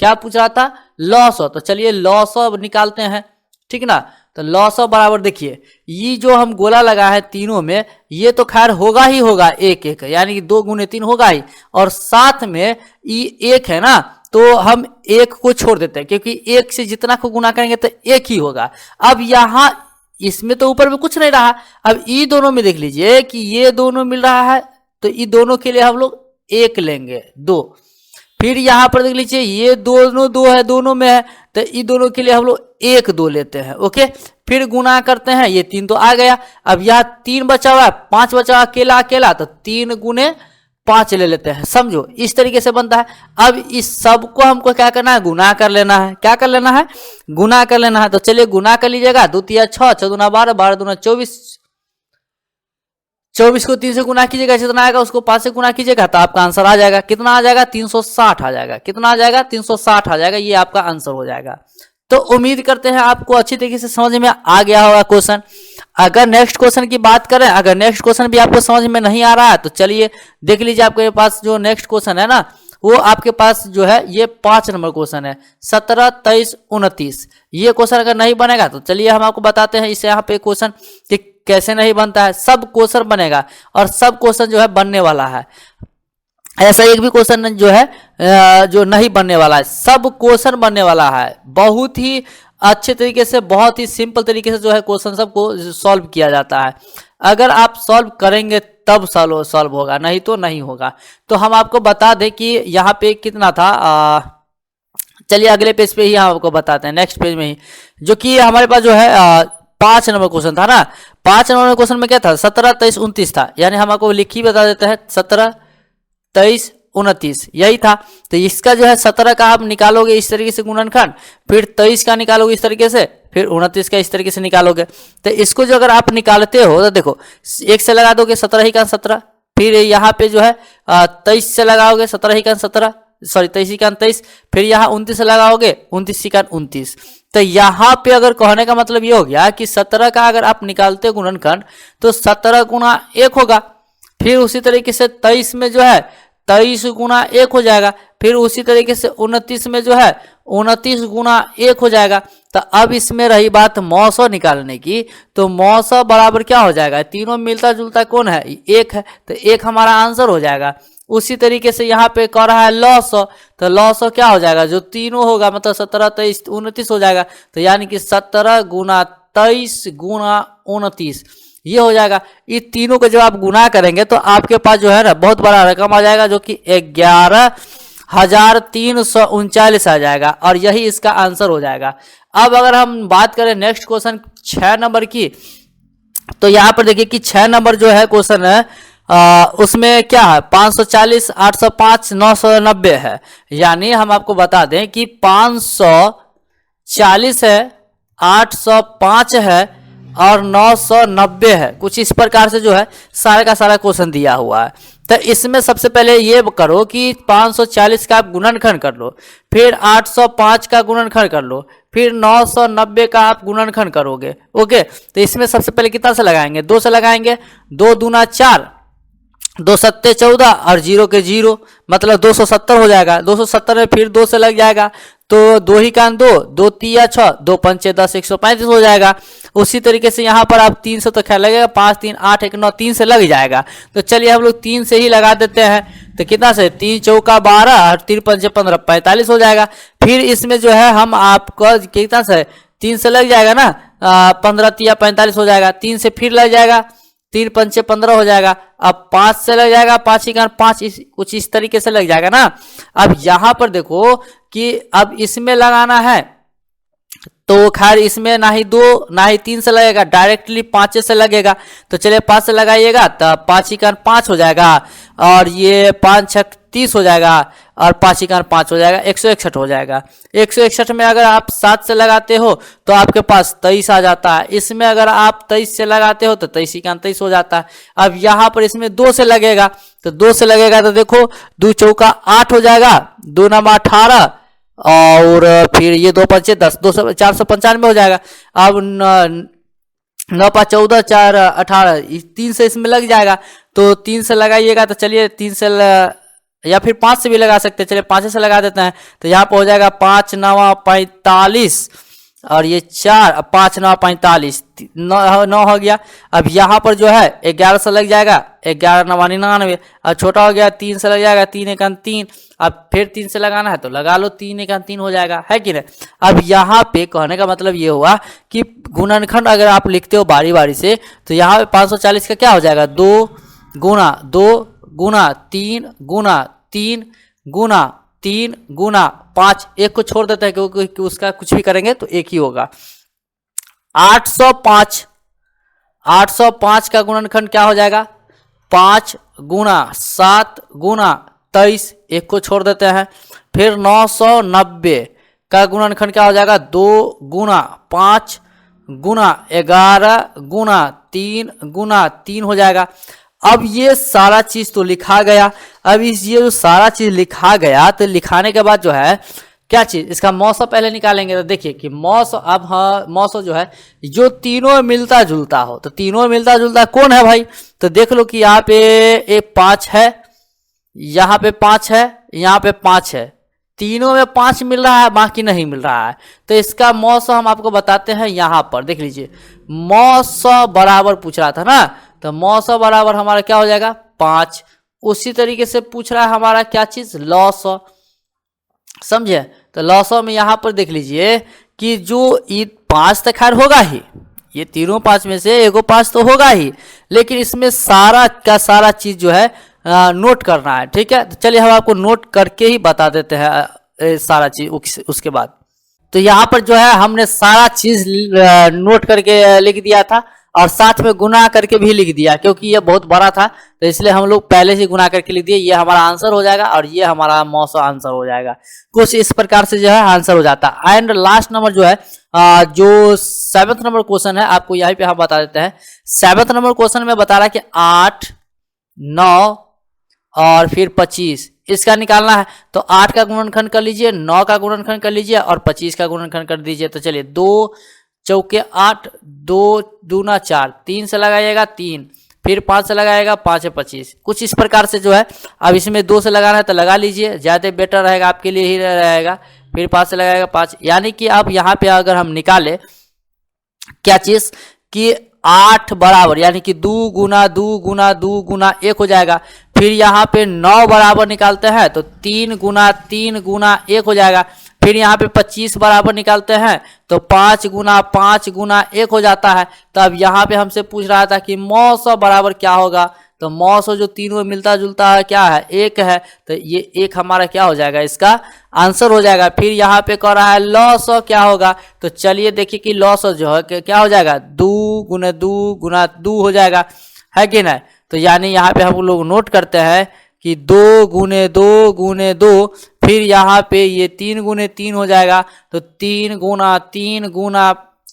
क्या पूछ रहा था? लॉसो। तो चलिए लॉसो निकालते हैं, ठीक ना। तो लॉसो बराबर देखिए ये जो हम गोला लगा है तीनों में, ये तो खैर होगा ही होगा 1 1, यानी कि 2 गुने 3 होगा ही, और साथ में ये 1 है ना, तो हम 1 को छोड़ देते हैं क्योंकि 1 से जितना को गुना करेंगे तो 1 ही होगा। अब यहाँ इसमें तो ऊपर में कुछ नहीं रहा। अब ये दोनों में देख लीजिए कि ये दोनों मिल रहा है, तो ये दोनों के लिए हम लोग 1 लेंगे 2। फिर यहाँ पर देख लीजिए ये दोनों दो है, दोनों में है, तो इन दोनों के लिए हम लोग 1 2 लेते हैं। ओके, फिर गुना करते हैं, ये 3 तो आ गया। अब यहाँ 3 बचा हुआ है, 5 बचा हुआ अकेला अकेला, तो 3 गुने 5 ले लेते हैं। समझो इस तरीके से बनता है। अब इस सब को हमको क्या करना है, गुना कर लेना है। क्या कर लेना है, गुना कर लेना है। तो चलिए गुना कर लीजिएगा, 2 3 6, 6 दूना 12, 12 दूना 24, 24 को 3 से गुना कीजिएगा, जितना आएगा उसको 5 से गुना कीजिएगा, तो आपका आंसर आ जाएगा। कितना आ जाएगा, 360 आ जाएगा। कितना आ जाएगा, 360 आ जाएगा। ये आपका आंसर हो जाएगा। तो उम्मीद करते हैं आपको अच्छी तरीके से समझ में आ गया होगा क्वेश्चन। अगर नेक्स्ट क्वेश्चन की बात करें, अगर नेक्स्ट क्वेश्चन भी आपको समझ में नहीं आ रहा है, तो चलिए देख लीजिए आपके पास जो नेक्स्ट क्वेश्चन है ना, वो आपके पास जो है ये 5 नंबर क्वेश्चन है, 17 23 29। ये क्वेश्चन अगर नहीं बनेगा तो चलिए हम आपको बताते हैं इस यहाँ पे क्वेश्चन कि कैसे नहीं बनता है। सब क्वेश्चन बनेगा और सब क्वेश्चन जो है बनने वाला है। ऐसा एक भी क्वेश्चन जो है जो नहीं बनने वाला है, सब क्वेश्चन बनने वाला है। बहुत ही अच्छे तरीके से, बहुत ही सिंपल तरीके से जो है क्वेश्चन सबको सॉल्व किया जाता है। अगर आप सॉल्व करेंगे तब सॉल्व होगा, नहीं तो नहीं होगा। तो हम आपको बता दें कि यहाँ पे कितना था, चलिए अगले पेज पे ही हम आपको बताते हैं, नेक्स्ट पेज में ही, जो कि हमारे पास जो है 5 नंबर क्वेश्चन था ना। 5 नंबर क्वेश्चन में क्या था, 17 23 29 था। यानी हम आपको लिख ही बता देते हैं, 17 23 29 यही था। तो इसका जो है 17 का आप निकालोगे इस तरीके से गुणनखंड, फिर 23 का निकालोगे इस तरीके से, फिर 29 का इस तरीके से निकालोगे। तो इसको जो अगर आप निकालते हो तो देखो 1 से लगा दोगे 17 ही का 17, फिर यहाँ पे जो है 23 से लगाओगे 17 ही का 17, सॉरी 23 ही का 23, फिर यहाँ 29 से लगाओगे 29 ही का 29। तो यहाँ पे अगर कहने का मतलब ये हो गया कि 17 का अगर आप निकालते गुणनखंड तो 17 गुना 1 होगा। फिर उसी तरीके से 23 में जो है 23 गुना 1 हो जाएगा। फिर उसी तरीके से 29 में जो है 29 गुना 1 हो जाएगा। तो अब इसमें रही बात मौसो निकालने की, तो मौसो बराबर क्या हो जाएगा, तीनों मिलता जुलता कौन है, 1 है, तो 1 हमारा आंसर हो जाएगा। उसी तरीके से यहाँ पे कह रहा है लॉसो, तो लॉसो क्या हो जाएगा, जो तीनों होगा मतलब 17 23 29 हो जाएगा। तो यानी कि 17 गुना 23 गुना 29 ये हो जाएगा। ये तीनों को जब आप गुना करेंगे तो आपके पास जो है ना बहुत बड़ा रकम आ जाएगा, जो कि 11,339 आ जाएगा, और यही इसका आंसर हो जाएगा। अब अगर हम बात करें नेक्स्ट क्वेश्चन 6 नंबर की, तो यहाँ पर देखिए कि 6 नंबर जो है क्वेश्चन है उसमें क्या है, 540 805 990 है। यानी हम आपको बता दें कि 540 है, 805 है और 990 है। कुछ इस प्रकार से जो है सारे का सारा क्वेश्चन दिया हुआ है। तो इसमें सबसे पहले ये करो कि 540 का आप गुणनखंड कर लो, फिर 805 का गुणनखंड कर लो, फिर 990 का आप गुणनखंड करोगे। ओके, तो इसमें सबसे पहले कितना से लगाएंगे, 2 से लगाएंगे, 2 दूना 4, 2 सत्ते 14 और 0 के 0, मतलब 270 हो जाएगा। 270 में फिर 2 से लग जाएगा, तो 2 ही कान 2, 2 तिया 6, 2 पंचे 10, 135 हो जाएगा। उसी तरीके से यहाँ पर आप 3 से तो खैर लगेगा, 5 3 8 1 9, 3 से लग जाएगा। तो चलिए हम लोग 3 से ही लगा देते हैं। तो कितना से, 3 चौका 12 और 3 पंचे 15, 45 हो जाएगा। फिर इसमें जो है हम आपको कितना से, 3 से लग जाएगा ना, 15 तिया 45 हो जाएगा। 3 से फिर लग जाएगा, 3 पंचे 15 हो जाएगा। अब 5 से लग जाएगा, 5 ही कान 5, कुछ इस तरीके से लग जाएगा ना। अब यहाँ पर देखो कि अब इसमें लगाना है, तो खैर इसमें ना ही 2 ना ही 3 से लगेगा, डायरेक्टली 5 से लगेगा। तो चलिए 5 से लगाइएगा, तो 5 ही कान 5 हो जाएगा, और ये 5 6 30 हो जाएगा, और 5 ही कान 5 हो जाएगा, 161 हो जाएगा। 161 में अगर आप 7 से लगाते हो तो आपके पास 23 आ जाता है। इसमें अगर आप 23 से लगाते हो तो 23 ही कान 23 हो जाता है। अब यहाँ पर इसमें 2 से लगेगा, तो 2 से लगेगा तो देखो 2 चौका 8 हो जाएगा, 2 नमा 18, और फिर ये 2 पंचे 10, 495 हो जाएगा। अब 9 5 14 4 18, 3 से इसमें लग जाएगा, तो 3 से लगाइएगा। तो चलिए 3 से या फिर 5 से भी लगा सकते हैं, चलिए 5 से लगा देते हैं। तो यहाँ पर हो जाएगा 5 9 45, और ये 4 5 9 45, 9 हो गया। अब यहाँ पर जो है 11 से लग जाएगा, 11 9 99, और छोटा हो गया 3 से लग जाएगा, 3 1 3। अब फिर 3 से लगाना है तो लगा लो, 3 1 3 हो जाएगा, है कि नहीं। अब यहाँ पे कहने का मतलब ये हुआ कि गुणनखंड अगर आप लिखते हो बारी बारी से, तो यहाँ पे 540 का क्या हो जाएगा, 2 गुना 2 गुना 3 गुना 3 गुना 3 गुना 5, एक को छोड़ देते हैं क्योंकि उसका कुछ भी करेंगे तो एक ही होगा। 805, 805 का गुणनखंड क्या हो जाएगा? 5 गुना 7 गुना 23, एक को छोड़ देते हैं। फिर 990 का गुणनखंड क्या हो जाएगा? 2 गुना 5 गुना 11 गुना 3 हो जाएगा। अब ये सारा चीज तो लिखा गया। अब ये जो सारा चीज लिखा गया तो लिखाने के बाद जो है क्या चीज, इसका मौसम पहले निकालेंगे। तो देखिए कि मौसम, अब हाँ मौसम जो है जो तीनों में मिलता जुलता हो, तो तीनों में मिलता जुलता कौन है भाई? तो देख लो कि यहाँ पे एक 5 है, यहाँ पे 5 है, यहाँ पे 5 है, तीनों में 5 मिल रहा है, बाकी नहीं मिल रहा है। तो इसका मौसम हम आपको बताते हैं यहाँ पर, देख लीजिए मौसम बराबर पूछ रहा था ना, तो मौसम बराबर हमारा क्या हो जाएगा? 5। उसी तरीके से पूछ रहा है हमारा क्या चीज? लौसम, समझे? तो लौसम में यहाँ पर देख लीजिए कि जो ये 5 तो खैर होगा ही, ये तीनों 5 में से एगो 5 तो होगा ही, लेकिन इसमें सारा का सारा चीज जो है नोट करना है। ठीक है, तो चलिए हम आपको नोट करके ही बता देते हैं सारा चीज उसके बाद। तो यहाँ पर जो है हमने सारा चीज नोट करके लिख दिया था और साथ में गुना करके भी लिख दिया, क्योंकि ये बहुत बड़ा था तो इसलिए हम लोग पहले से गुना करके लिख दिए। ये हमारा आंसर हो जाएगा और ये हमारा मौसम आंसर हो जाएगा। कुछ इस प्रकार से जो है आंसर हो जाता है। एंड लास्ट नंबर जो है जो 7th नंबर क्वेश्चन है, आपको यहीं पे हम बता देते हैं। 7th नंबर क्वेश्चन में बता रहा है कि 8, 9 और फिर 25 इसका निकालना है। तो 8 का गुणनखंड कर लीजिए, 9 का गुणनखंड कर लीजिए और 25 का गुणनखंड कर दीजिए। तो चलिए 2 चौके 8, 2 दूना 4, 3 से लगाइएगा 3, फिर 5 से लगाएगा 5 है 25। कुछ इस प्रकार से जो है, अब इसमें 2 से लगाना है तो लगा लीजिए, ज़्यादा बेटर रहेगा आपके लिए ही रहेगा। फिर 5 से लगाएगा 5, यानी कि अब यहाँ पे अगर हम निकाले क्या चीज़ कि 8 बराबर, यानी कि 2 गुना 2 गुना 2 गुना 1 हो जाएगा। फिर यहाँ पे 9 बराबर निकालते हैं तो 3 गुना 3 गुना 1 हो जाएगा। फिर यहाँ पे 25 बराबर निकालते हैं तो 5 गुना 5 गुना 1 हो जाता है। तो अब यहाँ पे हमसे पूछ रहा था कि मौसम बराबर क्या होगा, तो मौसम जो तीनों में मिलता जुलता है क्या है? 1 है, तो ये 1 हमारा क्या हो जाएगा? इसका आंसर हो जाएगा। फिर यहाँ पे कह रहा है लौसम क्या होगा, तो चलिए देखिए कि लौसम जो है क्या हो जाएगा? 2 गुना 2 गुना 2 हो जाएगा, है कि नहीं? तो यानी यहाँ पे हम लोग नोट करते हैं कि 2 गुने 2 गुने 2, फिर यहाँ पे ये 3 गुने 3 हो जाएगा, तो 3 गुना,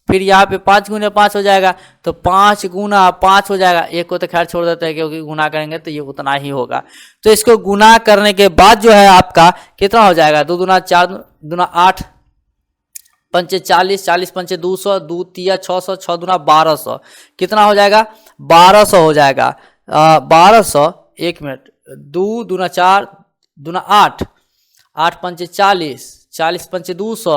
फिर यहाँ पे 5 गुने 5 हो जाएगा, तो 5 गुना 5 हो जाएगा। एक को तो खैर छोड़ देते हैं क्योंकि गुना करेंगे तो ये उतना ही होगा। तो इसको गुना करने के बाद जो है आपका कितना हो जाएगा? 2 दूना 4 दूना 8, 5 40, 40 5 200, 2 3 600, 6 दूना 1200, कितना हो जाएगा? 1200 हो जाएगा। 1200, 1 मिनट, 2 दूना 4 दूना 8, 8 5 40, 40 5 200,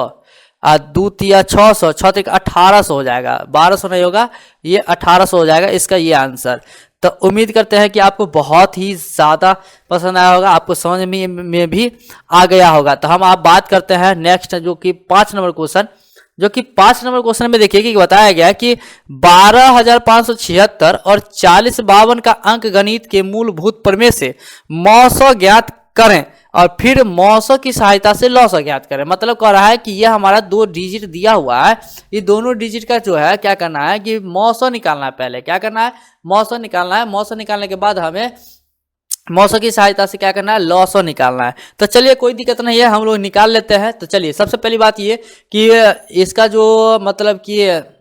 2 3 600, 6 3 1800 हो जाएगा। 1200 नहीं होगा, ये 1800 हो जाएगा इसका ये आंसर। तो उम्मीद करते हैं कि आपको बहुत ही ज़्यादा पसंद आया होगा, आपको समझ में भी आ गया होगा। तो हम आप बात करते हैं नेक्स्ट जो कि 5 नंबर क्वेश्चन, जो कि 5 नंबर क्वेश्चन में देखिए कि बताया गया कि 12,576 और 4052 का अंक गणित के मूलभूत प्रमेय से मौसम ज्ञात करें और फिर मौसम की सहायता से लौसम ज्ञात करें। मतलब कह रहा है कि ये हमारा 2 डिजिट दिया हुआ है, ये दोनों डिजिट का जो है क्या करना है कि मौसम निकालना है। पहले क्या करना है? मौसम निकालना है। मौसम निकालने के बाद हमें मौसम की सहायता से क्या करना है? लौसम निकालना है। तो चलिए कोई दिक्कत नहीं है, हम लोग निकाल लेते हैं। तो चलिए सबसे पहली बात ये कि इसका जो मतलब कि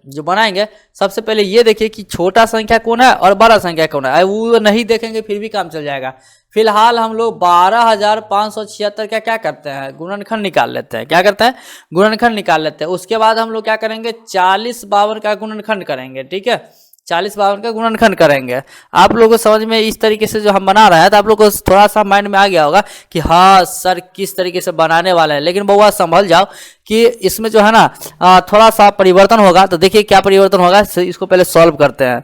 जो बनाएंगे, सबसे पहले ये देखिए कि छोटा संख्या कौन है और बड़ा संख्या कौन है। वो नहीं देखेंगे फिर भी काम चल जाएगा। फिलहाल हम लोग 12,576 का क्या करते हैं? गुणनखंड निकाल लेते हैं। क्या करते हैं? गुणनखंड निकाल लेते हैं। उसके बाद हम लोग क्या करेंगे? 4052 का गुणनखंड करेंगे। ठीक है, 4052 का गुणनखंड करेंगे। आप लोगों को समझ में इस तरीके से जो हम बना रहे हैं तो आप लोगों को थोड़ा सा माइंड में आ गया होगा कि हाँ सर किस तरीके से बनाने वाले हैं। लेकिन बउआ संभल जाओ कि इसमें जो है ना थोड़ा सा परिवर्तन होगा। तो देखिए क्या परिवर्तन होगा, इसको पहले सॉल्व करते हैं।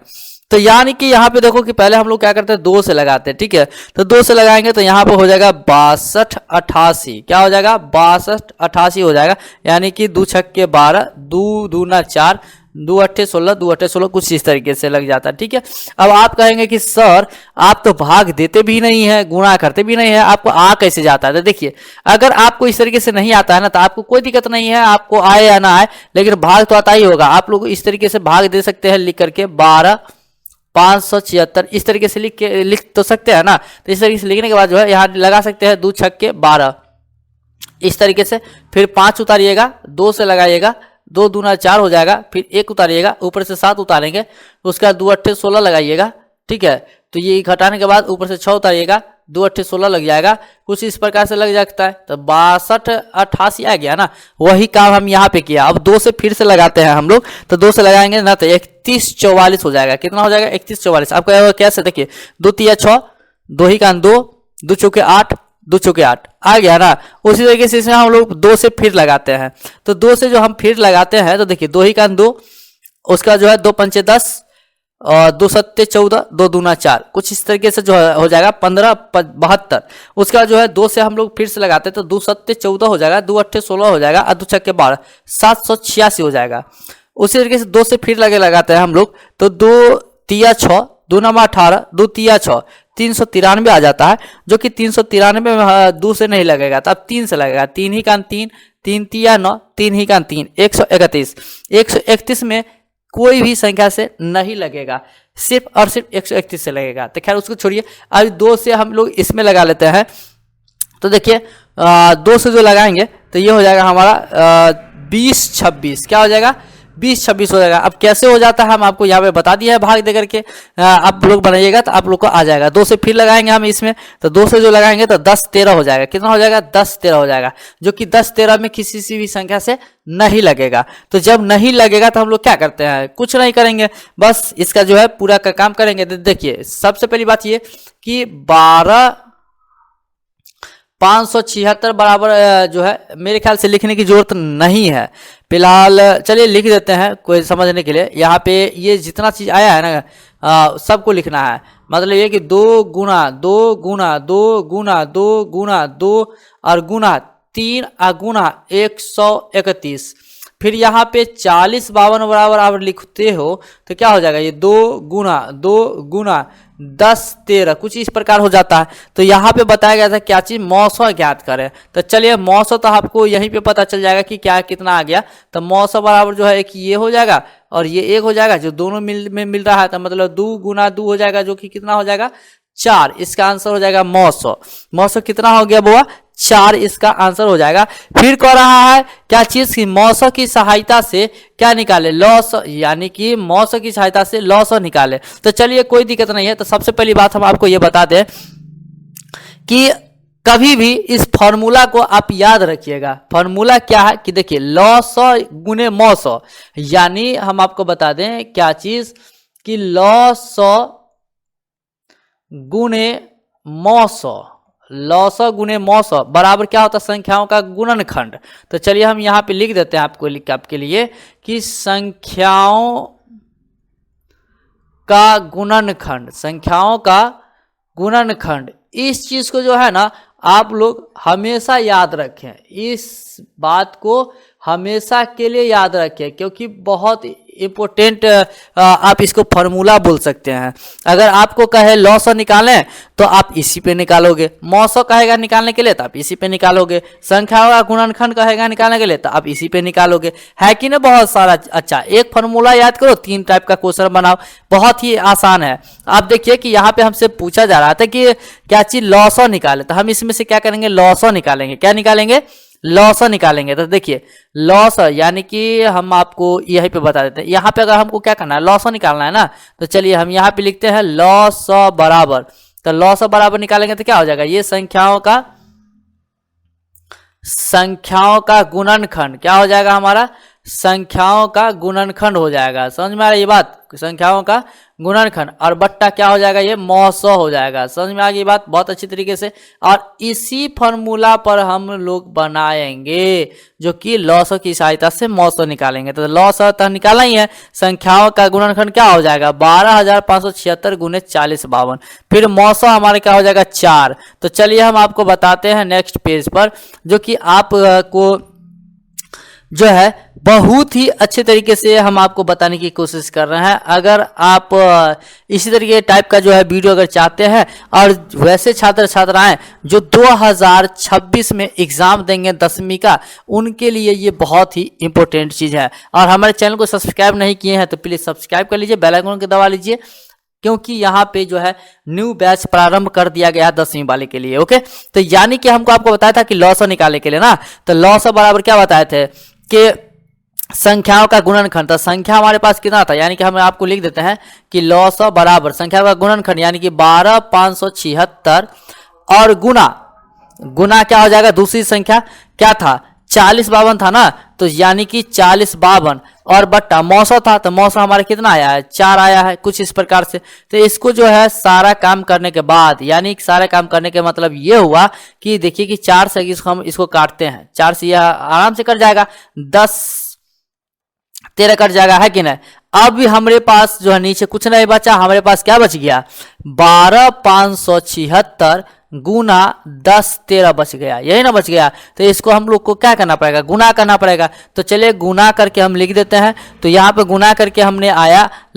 तो यानी कि यहाँ पे देखो कि पहले हम लोग क्या करते हैं? 2 से लगाते हैं। ठीक है, तो 2 से लगाएंगे तो यहाँ पे हो जाएगा 62 88। क्या हो जाएगा? 62 88 हो जाएगा। यानी कि 2 छक्के 12, 2 दूना 4, 2 अट्ठे 16, 2 अट्ठे 16, कुछ इस तरीके से लग जाता है। ठीक है, अब आप कहेंगे कि सर आप तो भाग देते भी नहीं है, गुणा करते भी नहीं है, आपको आ कैसे जाता है? तो देखिए, अगर आपको इस तरीके से नहीं आता है ना, तो आपको कोई दिक्कत नहीं है, आपको आए या ना आए, लेकिन भाग तो आता ही होगा। आप लोग इस तरीके से भाग दे सकते हैं लिख करके 12,576 इस तरीके से लिख तो सकते हैं ना। तो इस तरीके से लिखने के बाद जो है यहाँ लगा सकते हैं 2 छक्के 12 इस तरीके से, फिर 5 उतारिएगा, 2 से लगाइएगा, 2 दूना 4 हो जाएगा, फिर 1 उतारिएगा, ऊपर से 7 उतारेंगे, उसके बाद 2 अट्ठे 16 लगाइएगा। ठीक है, तो ये घटाने के बाद ऊपर से 6 उतारिएगा, 2 अट्ठे 16 लग जाएगा, कुछ इस प्रकार से लग जाता है। तो 62 88 आ गया ना, वही काम हम यहाँ पे किया। अब 2 से फिर से लगाते हैं हम लोग, तो 2 से लगाएंगे ना तो 31 44 हो जाएगा। कितना हो जाएगा? 31 44। आपको कैसे? देखिए 2 तिया 6, 2 ही कान 2, 2 चौके 8, 2 चौके 8 आ गया ना। उसी तरीके से इसमें हम लोग 2 से फिर लगाते हैं। तो 2 से जो हम फिर लगाते हैं तो देखिए 2 ही कान 2, उसका जो है 2 पंचे 10 और 2 सत्ते 14, 2 दूना 4, कुछ इस तरीके से जो हो जाएगा 15 72। उसका जो है 2 से हम लोग फिर से लगाते हैं तो 2 सत्ते 14 हो जाएगा, 2 अट्ठे 16 हो जाएगा और 2 छक्के 12, 786 हो जाएगा। उसी तरीके से 2 से फिर लगाते हैं हम लोग तो 2 तिया 6, 2 नमा 18, 2 तिया 6, 393 आ जाता है, जो कि 393 में 2 से नहीं लगेगा, तो अब 3 से लगेगा। 3 ही कान 3, 3 तिया 9, 3 ही कान 3, 131। 131 में कोई भी संख्या से नहीं लगेगा, सिर्फ और सिर्फ 131 से लगेगा। तो खैर उसको छोड़िए, अब 2 से हम लोग इसमें लगा लेते हैं। तो देखिए 2 से जो लगाएंगे तो ये हो जाएगा हमारा 20 26। क्या हो जाएगा? 20 26 हो जाएगा। अब कैसे हो जाता है हम आपको यहाँ पे बता दिया है, भाग दे करके आप लोग बनाइएगा तो आप लोग को आ जाएगा। 2 से फिर लगाएंगे हम इसमें, तो 2 से जो लगाएंगे तो 10 13 हो जाएगा। कितना हो जाएगा? 10 13 हो जाएगा, जो कि 10 13 में किसी सी भी संख्या से नहीं लगेगा। तो जब नहीं लगेगा तो हम लोग क्या करते हैं? कुछ नहीं करेंगे, बस इसका जो है पूरा का काम करेंगे। देखिए सबसे पहली बात ये कि 12,576 बराबर जो है मेरे ख्याल से लिखने की जरूरत नहीं है फिलहाल। चलिए लिख देते हैं कोई समझने के लिए। यहाँ पे ये जितना चीज आया है ना सबको लिखना है। मतलब ये कि 2 गुना 2 गुना 2 गुना 2 गुना 2 और गुना 3 और गुना 131। फिर यहाँ पे 40 52 बराबर आप लिखते हो तो क्या हो जाएगा? ये 2 गुना 10 13 कुछ इस प्रकार हो जाता है। तो यहाँ पे बताया गया था क्या चीज? मौसम ज्ञात करें। तो चलिए मौसम तो आपको यहीं पे पता चल जाएगा कि क्या कितना आ गया। तो मौसम बराबर जो है एक ये हो जाएगा और ये 1 हो जाएगा, जो दोनों मिल रहा है। तो मतलब 2 गुना 2 हो जाएगा, जो कि कितना हो जाएगा? 4। इसका आंसर हो जाएगा मौसम। मौसम कितना हो गया बुआ? 4 इसका आंसर हो जाएगा। फिर कह रहा है क्या चीज की? मौसम की सहायता से क्या निकाले? लॉस, यानी कि मौसम की सहायता से लॉस निकाले। तो चलिए कोई दिक्कत नहीं है। तो सबसे पहली बात हम आपको ये बता दें कि कभी भी इस फॉर्मूला को आप याद रखिएगा। फॉर्मूला क्या है कि देखिए लॉस गुने मौसम, यानी हम आपको बता दें क्या चीज कि लॉस गुने मौसम, लॉस गुने मौसम बराबर क्या होता है? संख्याओं का गुणनखंड। तो चलिए हम यहाँ पे लिख देते हैं आपके लिए कि संख्याओं का गुणनखंड, संख्याओं का गुणनखंड। इस चीज को जो है ना आप लोग हमेशा याद रखें, इस बात को हमेशा के लिए याद रखें, क्योंकि बहुत इम्पोर्टेंट आप इसको फॉर्मूला बोल सकते हैं। अगर आपको कहे लॉस निकालें तो आप इसी पे निकालोगे, मौसम कहेगा निकालने के लिए तो आप इसी पे निकालोगे, संख्याओं का गुणनखंड कहेगा निकालने के लिए तो आप इसी पे निकालोगे, है कि ना? बहुत सारा। अच्छा, एक फॉर्मूला याद करो, 3 टाइप का क्वेश्चन बनाओ, बहुत ही आसान है। आप देखिए कि यहाँ पे हमसे पूछा जा रहा था कि क्या चीज लॉस निकाले, तो हम इसमें से क्या करेंगे? लॉस निकालेंगे। क्या निकालेंगे? लॉस निकालेंगे। तो देखिए लॉस यानी कि हम आपको यहीं पे बता देते हैं। यहाँ पे अगर हमको क्या करना है? लॉस निकालना है ना। तो चलिए हम यहाँ पे लिखते हैं लॉस बराबर, तो लॉस बराबर निकालेंगे तो क्या हो जाएगा? ये संख्याओं का गुणनखंड क्या हो जाएगा हमारा? संख्याओं का गुणनखंड हो जाएगा। समझ में आ रही है बात? संख्याओं का गुणनखंड और बट्टा क्या हो जाएगा? ये मौसम हो जाएगा। समझ में आ गई बात? बहुत अच्छी तरीके से। और इसी फॉर्मूला पर हम लोग बनाएंगे, जो कि लॉस की सहायता से मौसम निकालेंगे। तो लॉस तो निकाला ही है, संख्याओं का गुणनखंड क्या हो जाएगा? 12,576 गुने 40 52। फिर मौसम हमारे क्या हो जाएगा? 4। तो चलिए हम आपको बताते हैं नेक्स्ट पेज पर, जो कि आपको जो है बहुत ही अच्छे तरीके से हम आपको बताने की कोशिश कर रहे हैं। अगर आप इसी तरीके टाइप का जो है वीडियो अगर चाहते हैं और वैसे छात्र छात्राएं जो 2026 में एग्जाम देंगे 10वीं का, उनके लिए ये बहुत ही इंपॉर्टेंट चीज़ है। और हमारे चैनल को सब्सक्राइब नहीं किए हैं तो प्लीज़ सब्सक्राइब कर लीजिए, बेल आइकन को दबा लीजिए, क्योंकि यहाँ पे जो है न्यू बैच प्रारंभ कर दिया गया 10वीं वाले के लिए। ओके, तो यानी कि हमको आपको बताया था कि लॉस निकालने के लिए ना, तो लॉस बराबर क्या बताए थे कि संख्याओं का गुणनखंड। तो संख्या हमारे पास कितना था, यानी कि हम आपको लिख देते हैं कि लॉस बराबर संख्या का गुणनखंड यानी कि 12,576 और गुना क्या हो जाएगा, दूसरी संख्या क्या था 4052 था ना, तो यानी कि 4052 और बट्टा मौसम था, तो मौसम हमारा कितना आया है 4 आया है, कुछ इस प्रकार से। तो इसको जो है सारा काम करने के बाद, यानी सारा काम करने के मतलब ये हुआ कि देखिए कि 4 से हम इसको काटते हैं, 4 से यह आराम से कट जाएगा, 10 13 कट जाएगा, है कि नहीं। अब भी हमारे पास जो है नीचे कुछ नहीं बचा, हमारे पास क्या बच गया 12,576 गुना 10 13 बच गया, यही ना बच गया। तो इसको हम लोग को क्या करना पड़ेगा, गुना करना पड़ेगा। तो चलिए गुना करके हम लिख देते हैं। तो यहाँ पे गुना करके हमने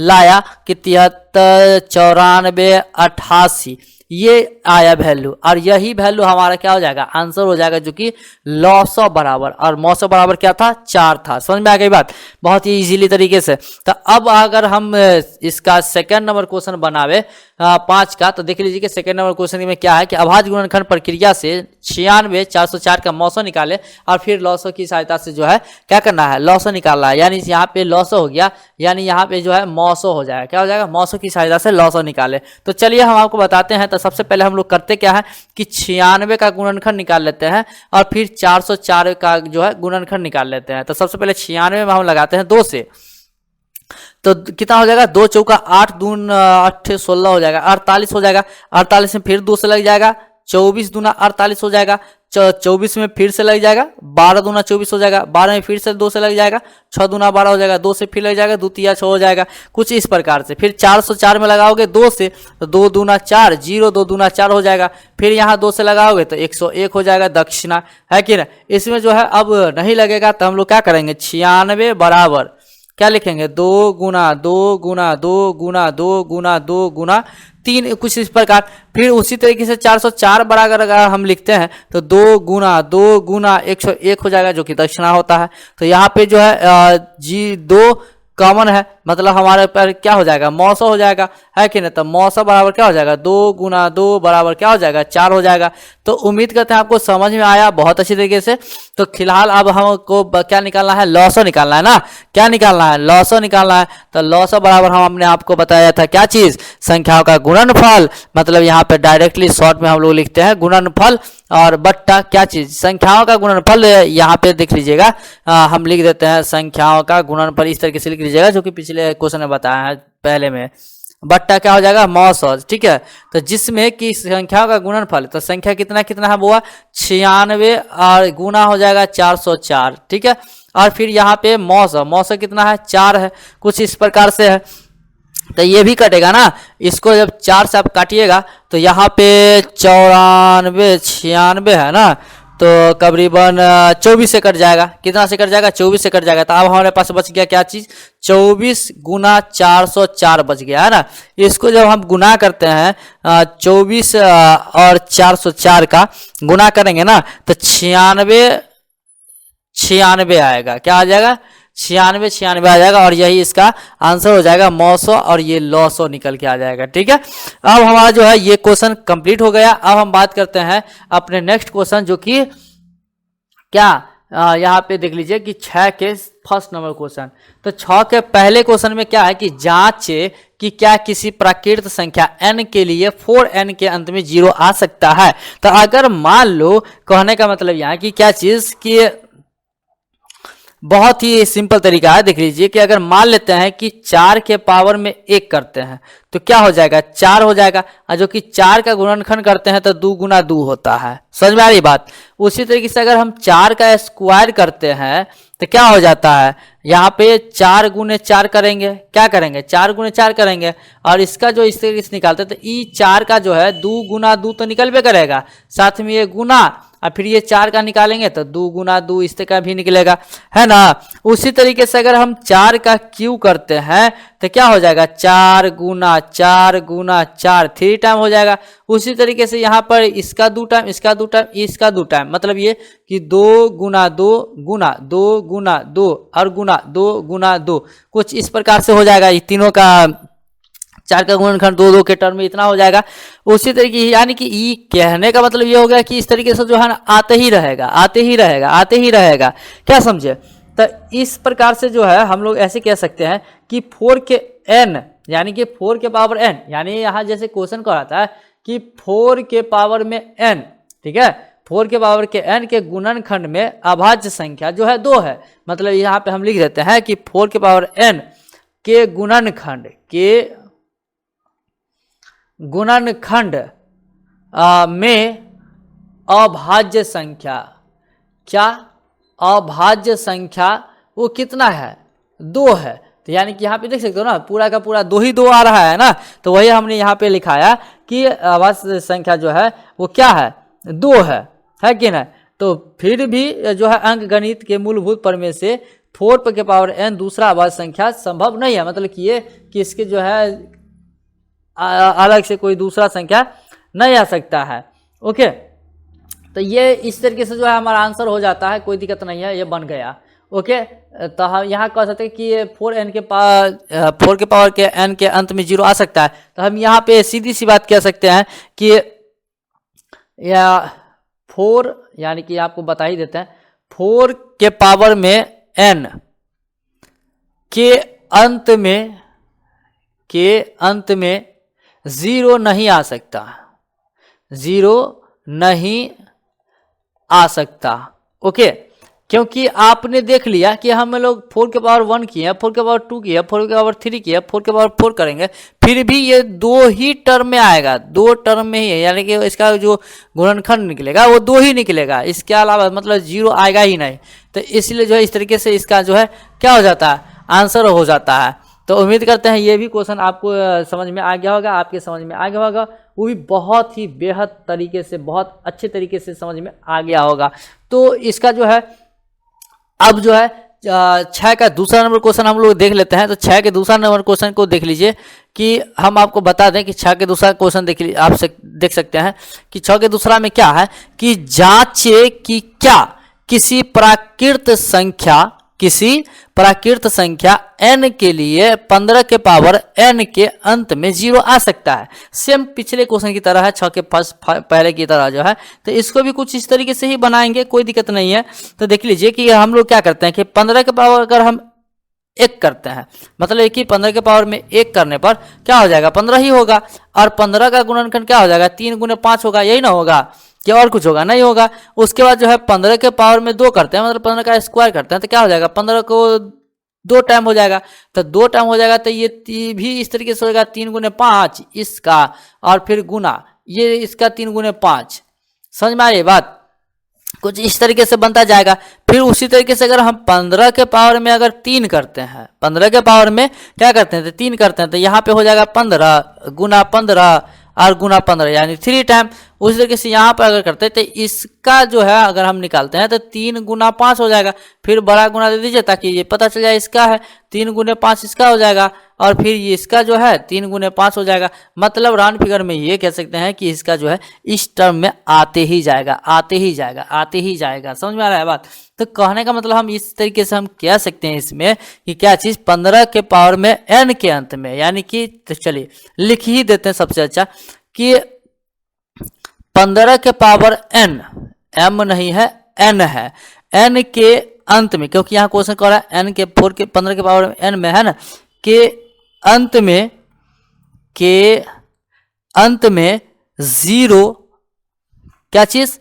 लाया कि 73 94 88 ये आया वैल्यू, और यही वैल्यू हमारा क्या हो जाएगा, आंसर हो जाएगा, जो कि लॉस बराबर, और मौसम बराबर क्या था 4 था। समझ में आ गई बात, बहुत ही इजीली तरीके से। तो अब अगर हम इसका सेकंड नंबर क्वेश्चन बनावे 5 का, तो देख लीजिए कि सेकंड नंबर क्वेश्चन में क्या है कि अभाज्य गुणनखंड प्रक्रिया से 96 404 का मौसम निकाले और फिर लॉसो की सहायता से जो है क्या करना है, लॉसो निकालना है। यानी यहाँ पे लॉसो हो गया, यानी यहाँ पे जो है मौसो हो जाएगा, क्या हो जाएगा, मौसो की सहायता से लॉसो निकाले। तो चलिए हम आपको बताते हैं। तो सबसे पहले हम लोग करते क्या है कि 96 का गुणनखंड निकाल लेते हैं और फिर 404 का जो है गुणनखंड निकाल लेते हैं। तो सबसे पहले 96 में हम लगाते हैं 2 से, तो कितना हो जाएगा 2 चौका 8 दून 8 16 हो जाएगा, 48 हो जाएगा। 48 में फिर 2 से लग जाएगा, 24 दूना 48 हो जाएगा। 24 में फिर से लग जाएगा, 12 दूना 24 हो जाएगा। 12 में फिर से 2 से लग जाएगा, 6 दूना 12 हो जाएगा। 2 से फिर लग जाएगा, 2 तिया 6 हो जाएगा, कुछ इस प्रकार से। फिर 404 में लगाओगे 2 से, तो 2 दूना 4 0, 2 दूना 4 हो जाएगा। फिर यहाँ 2 से लगाओगे तो 101 हो जाएगा दक्षिणा, है कि ना। इसमें जो है अब नहीं लगेगा, तो हम लोग क्या करेंगे 96 बराबर क्या लिखेंगे 2 गुना 2 गुना 2 गुना 2 गुना 2 गुना 3, कुछ इस प्रकार। फिर उसी तरीके से 404 बराबर अगर हम लिखते हैं तो 2 गुना 101 हो जाएगा, जो कि दक्षिणा होता है। तो यहाँ पे जो है G2 कॉमन है, मतलब हमारे पर क्या हो जाएगा मौसम हो जाएगा, है कि नहीं। तो मौसम बराबर क्या हो जाएगा 2 गुना 2 बराबर क्या हो जाएगा 4 हो जाएगा। तो उम्मीद करते हैं आपको समझ में आया बहुत अच्छी तरीके से। तो फिलहाल अब हमको क्या निकालना है, लॉसो निकालना है ना, क्या निकालना है, लॉसो निकालना है। तो लॉसो बराबर हमने आपको बताया था क्या चीज, संख्याओं का गुणनफल, मतलब यहाँ पे डायरेक्टली शॉर्ट में हम लोग लिखते हैं गुणनफल, और बट्टा क्या चीज, संख्याओं का गुणनफल। यहाँ पे देख लीजिएगा हम लिख देते हैं संख्याओं का गुणनफल, इस तरीके से लिख लीजिएगा, जो कि पिछले क्वेश्चन में बताया है पहले में। बट्टा क्या हो जाएगा मौसम, ठीक है। तो जिसमें कि संख्याओं का गुणनफल, तो संख्या कितना कितना है वो 96 और गुना हो जाएगा 404, ठीक है। और फिर यहाँ पे मौसम कितना है 4 है, कुछ इस प्रकार से है। तो ये भी कटेगा ना, इसको जब 4 से आप काटिएगा तो यहाँ पे 94 96 है ना, तो करीबन 24 से कट जाएगा, कितना से कट जाएगा 24 से कट जाएगा। तो अब हमारे पास बच गया क्या चीज 24 गुना 404 बच गया, है ना। इसको जब हम गुना करते हैं 24 और 404 का गुना करेंगे ना, तो 96 आएगा, क्या आ जाएगा 96 आ जाएगा, और यही इसका आंसर हो जाएगा मौसो, और ये लॉसो निकल के आ जाएगा, ठीक है। अब हमारा जो है ये क्वेश्चन कंप्लीट हो गया। अब हम बात करते हैं अपने नेक्स्ट क्वेश्चन, जो कि क्या यहाँ पे देख लीजिए कि 6 के फर्स्ट नंबर क्वेश्चन। तो 6 के पहले क्वेश्चन में क्या है कि जांचे कि क्या किसी प्राकृत संख्या n के लिए 4n के अंत में 0 आ सकता है। तो अगर मान लो, कहने का मतलब यहाँ कि क्या चीज कि बहुत ही सिंपल तरीका है, देख लीजिए कि अगर मान लेते हैं कि 4 के पावर में 1 करते हैं तो क्या हो जाएगा 4 हो जाएगा, और जो कि 4 का गुणनखंड करते हैं तो 2 गुना 2 होता है। समझ में आ रही बात। उसी तरीके से अगर हम 4 का स्क्वायर करते हैं तो क्या हो जाता है, यहाँ पे 4 गुने 4 करेंगे, क्या करेंगे 4 गुने 4 करेंगे, और इसका जो इस तरीके से निकालते हैं तो ई 4 का जो है 2 गुना 2 तो निकलबे करेगा, साथ में ये गुना और फिर ये 4 का निकालेंगे तो 2 गुना 2 इस तरह का भी निकलेगा, है ना। उसी तरीके से अगर हम 4 का क्यू करते हैं तो क्या हो जाएगा, 4 गुना 4 गुना 4, 3 टाइम हो जाएगा। उसी तरीके से यहाँ पर इसका 2 टाइम, इसका 2 टाइम, इसका 2 टाइम, मतलब ये कि 2 गुना 2 गुना 2 गुना 2 और गुना 2 गुना 2, कुछ इस प्रकार से हो जाएगा। ये तीनों का 4 का गुणनखंड 2 2 के टर्म में इतना हो जाएगा। उसी तरीके यानी कि ई कहने का मतलब ये हो गया कि इस तरीके से जो है ना आते ही रहेगा, आते ही रहेगा, आते ही रहेगा, क्या समझे। तो इस प्रकार से जो है हम लोग ऐसे कह सकते हैं कि 4 के n यानी कि 4 के पावर n, यानी यहाँ जैसे क्वेश्चन कराता है कि 4 के पावर में n, ठीक है, 4 के पावर के n के गुणनखंड में अभाज्य संख्या जो है 2 है। मतलब यहाँ पे हम लिख देते हैं कि 4 के पावर n के गुणनखंड में अभाज्य संख्या, क्या अभाज्य संख्या वो कितना है, 2 है। तो यानी कि यहाँ पे देख सकते हो ना पूरा का पूरा 2 ही 2 आ रहा है ना, तो वही हमने यहाँ पे लिखाया कि अभाज्य संख्या जो है वो क्या है, 2 है कि नहीं। तो फिर भी जो है अंक गणित के मूलभूत प्रमेय से 4 के पावर n दूसरा अभाज्य संख्या संभव नहीं है। मतलब कि ये कि इसके जो है अलग से कोई दूसरा संख्या नहीं आ सकता है। ओके, तो ये इस तरीके से जो है हमारा आंसर हो जाता है, कोई दिक्कत नहीं है, ये बन गया। ओके, तो हम यहाँ कह सकते हैं कि ये 4 के पावर के n के अंत में 0 आ सकता है। तो हम यहाँ पे सीधी सी बात कह सकते हैं कि या 4 यानी कि आपको बता ही देते हैं 4 के पावर में n के अंत में 0 नहीं आ सकता, 0 नहीं आ सकता। ओके, क्योंकि आपने देख लिया कि हम लोग 4 के पावर 1 किए, 4 के पावर 2 किए, 4 के पावर 3 किए, 4 के पावर 4 करेंगे, फिर भी ये 2 ही टर्म में आएगा, 2 टर्म में ही है। यानी कि इसका जो गुणनखंड निकलेगा वो 2 ही निकलेगा, इसके अलावा मतलब 0 आएगा ही नहीं। तो इसलिए जो है इस तरीके से इसका जो है क्या हो जाता है, आंसर हो जाता है। तो उम्मीद करते हैं ये भी क्वेश्चन आपको समझ में आ गया होगा, आपके समझ में आ गया होगा, वो भी बहुत ही बेहद तरीके से, बहुत अच्छे तरीके से समझ में आ गया होगा। तो इसका जो है अब जो है 6 का दूसरा नंबर क्वेश्चन हम लोग देख लेते हैं। तो 6 के दूसरा नंबर क्वेश्चन को देख लीजिए कि हम आपको बता दें कि 6 के दूसरा क्वेश्चन आप देख सकते हैं कि 6 के दूसरा में क्या है कि जांचे कि क्या किसी प्राकृत संख्या n के लिए 15 के पावर n के अंत में 0 आ सकता है। सेम पिछले क्वेश्चन की तरह है, 6 के पहले की तरह जो है। तो इसको भी कुछ इस तरीके से ही बनाएंगे, कोई दिक्कत नहीं है। तो देख लीजिए कि हम लोग क्या करते हैं कि 15 के पावर अगर हम 1 करते हैं, मतलब कि 15 के पावर में 1 करने पर क्या हो जाएगा, 15 ही होगा। और 15 का गुणनखंड क्या हो जाएगा, 3 गुने 5 होगा, यही ना होगा, क्या और कुछ होगा, नहीं होगा। उसके बाद जो है 15 के पावर में 2 करते हैं, मतलब 15 का स्क्वायर करते हैं, तो क्या हो जाएगा, 15 को 2 टाइम हो जाएगा। तो 2 टाइम हो जाएगा तो ये भी इस तरीके से होगा, 3 गुने 5 इसका, और फिर गुना ये इसका 3 गुने 5। समझ में आ रही है बात, कुछ इस तरीके से बनता जाएगा। फिर उसी तरीके से अगर हम 15 के पावर में अगर 3 करते हैं, 15 के पावर में क्या करते हैं तो 3 करते हैं, तो यहाँ पे हो जाएगा 15 गुना 15 और गुना 15 यानी 3 टाइम। उसी तरीके से यहाँ पर अगर करते हैं तो इसका जो है अगर हम निकालते हैं तो 3 गुना 5 हो जाएगा। फिर बड़ा गुना दे दीजिए ताकि ये पता चल जाए इसका है, 3 गुने 5 इसका हो जाएगा, और फिर ये इसका जो है 3 गुने 5 हो जाएगा। मतलब राउंड फिगर में ये कह सकते हैं कि इसका जो है इस टर्म में आते ही जाएगा, आते ही जाएगा, आते ही जाएगा। समझ में आ रहा है बात। तो कहने का मतलब हम इस तरीके से हम कह सकते हैं इसमें कि क्या चीज़ 15 के पावर में n के अंत में, यानी कि तो चलिए लिख ही देते हैं सबसे अच्छा कि 15 के पावर n, m नहीं है n है, n के अंत में, क्योंकि यहाँ क्वेश्चन कर रहा है n के 15 के पावर n में है ना, के अंत में 0 क्या चीज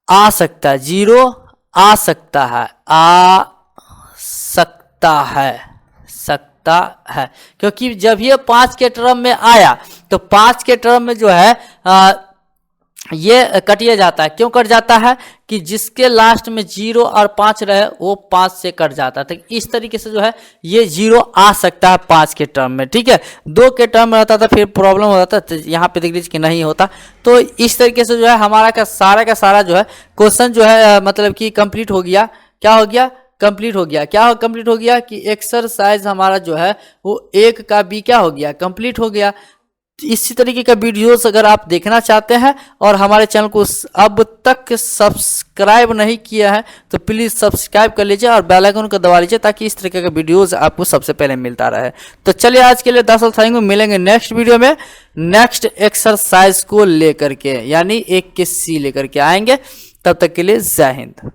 आ सकता है, 0 आ सकता है, सकता है। क्योंकि जब ये 5 के टर्म में आया तो 5 के टर्म में जो है ये कटिए जाता है। क्यों कट जाता है कि जिसके लास्ट में 0 और 5 रहे वो 5 से कट जाता है। तो इस तरीके से जो है ये 0 आ सकता है 5 के टर्म में, ठीक है। 2 के टर्म में रहता था फिर प्रॉब्लम हो जाता, तो यहाँ पे देख लीजिए कि नहीं होता। तो इस तरीके से जो है हमारा का सारा जो है क्वेश्चन जो है मतलब कि कंप्लीट हो गया। क्या हो गया? कंप्लीट हो गया। क्या कंप्लीट हो गया कि एक्सरसाइज हमारा जो है वो 1 का बी क्या हो गया? कंप्लीट हो गया। इसी तरीके का वीडियोस अगर आप देखना चाहते हैं और हमारे चैनल को अब तक सब्सक्राइब नहीं किया है तो प्लीज़ सब्सक्राइब कर लीजिए और बेल आइकन को दबा लीजिए ताकि इस तरीके का वीडियोस आपको सबसे पहले मिलता रहे। तो चलिए आज के लिए 10 थैंक यू, मिलेंगे नेक्स्ट वीडियो में नेक्स्ट एक्सरसाइज को लेकर के, यानी 1 के सी लेकर के आएंगे। तब तक के लिए जय हिंद।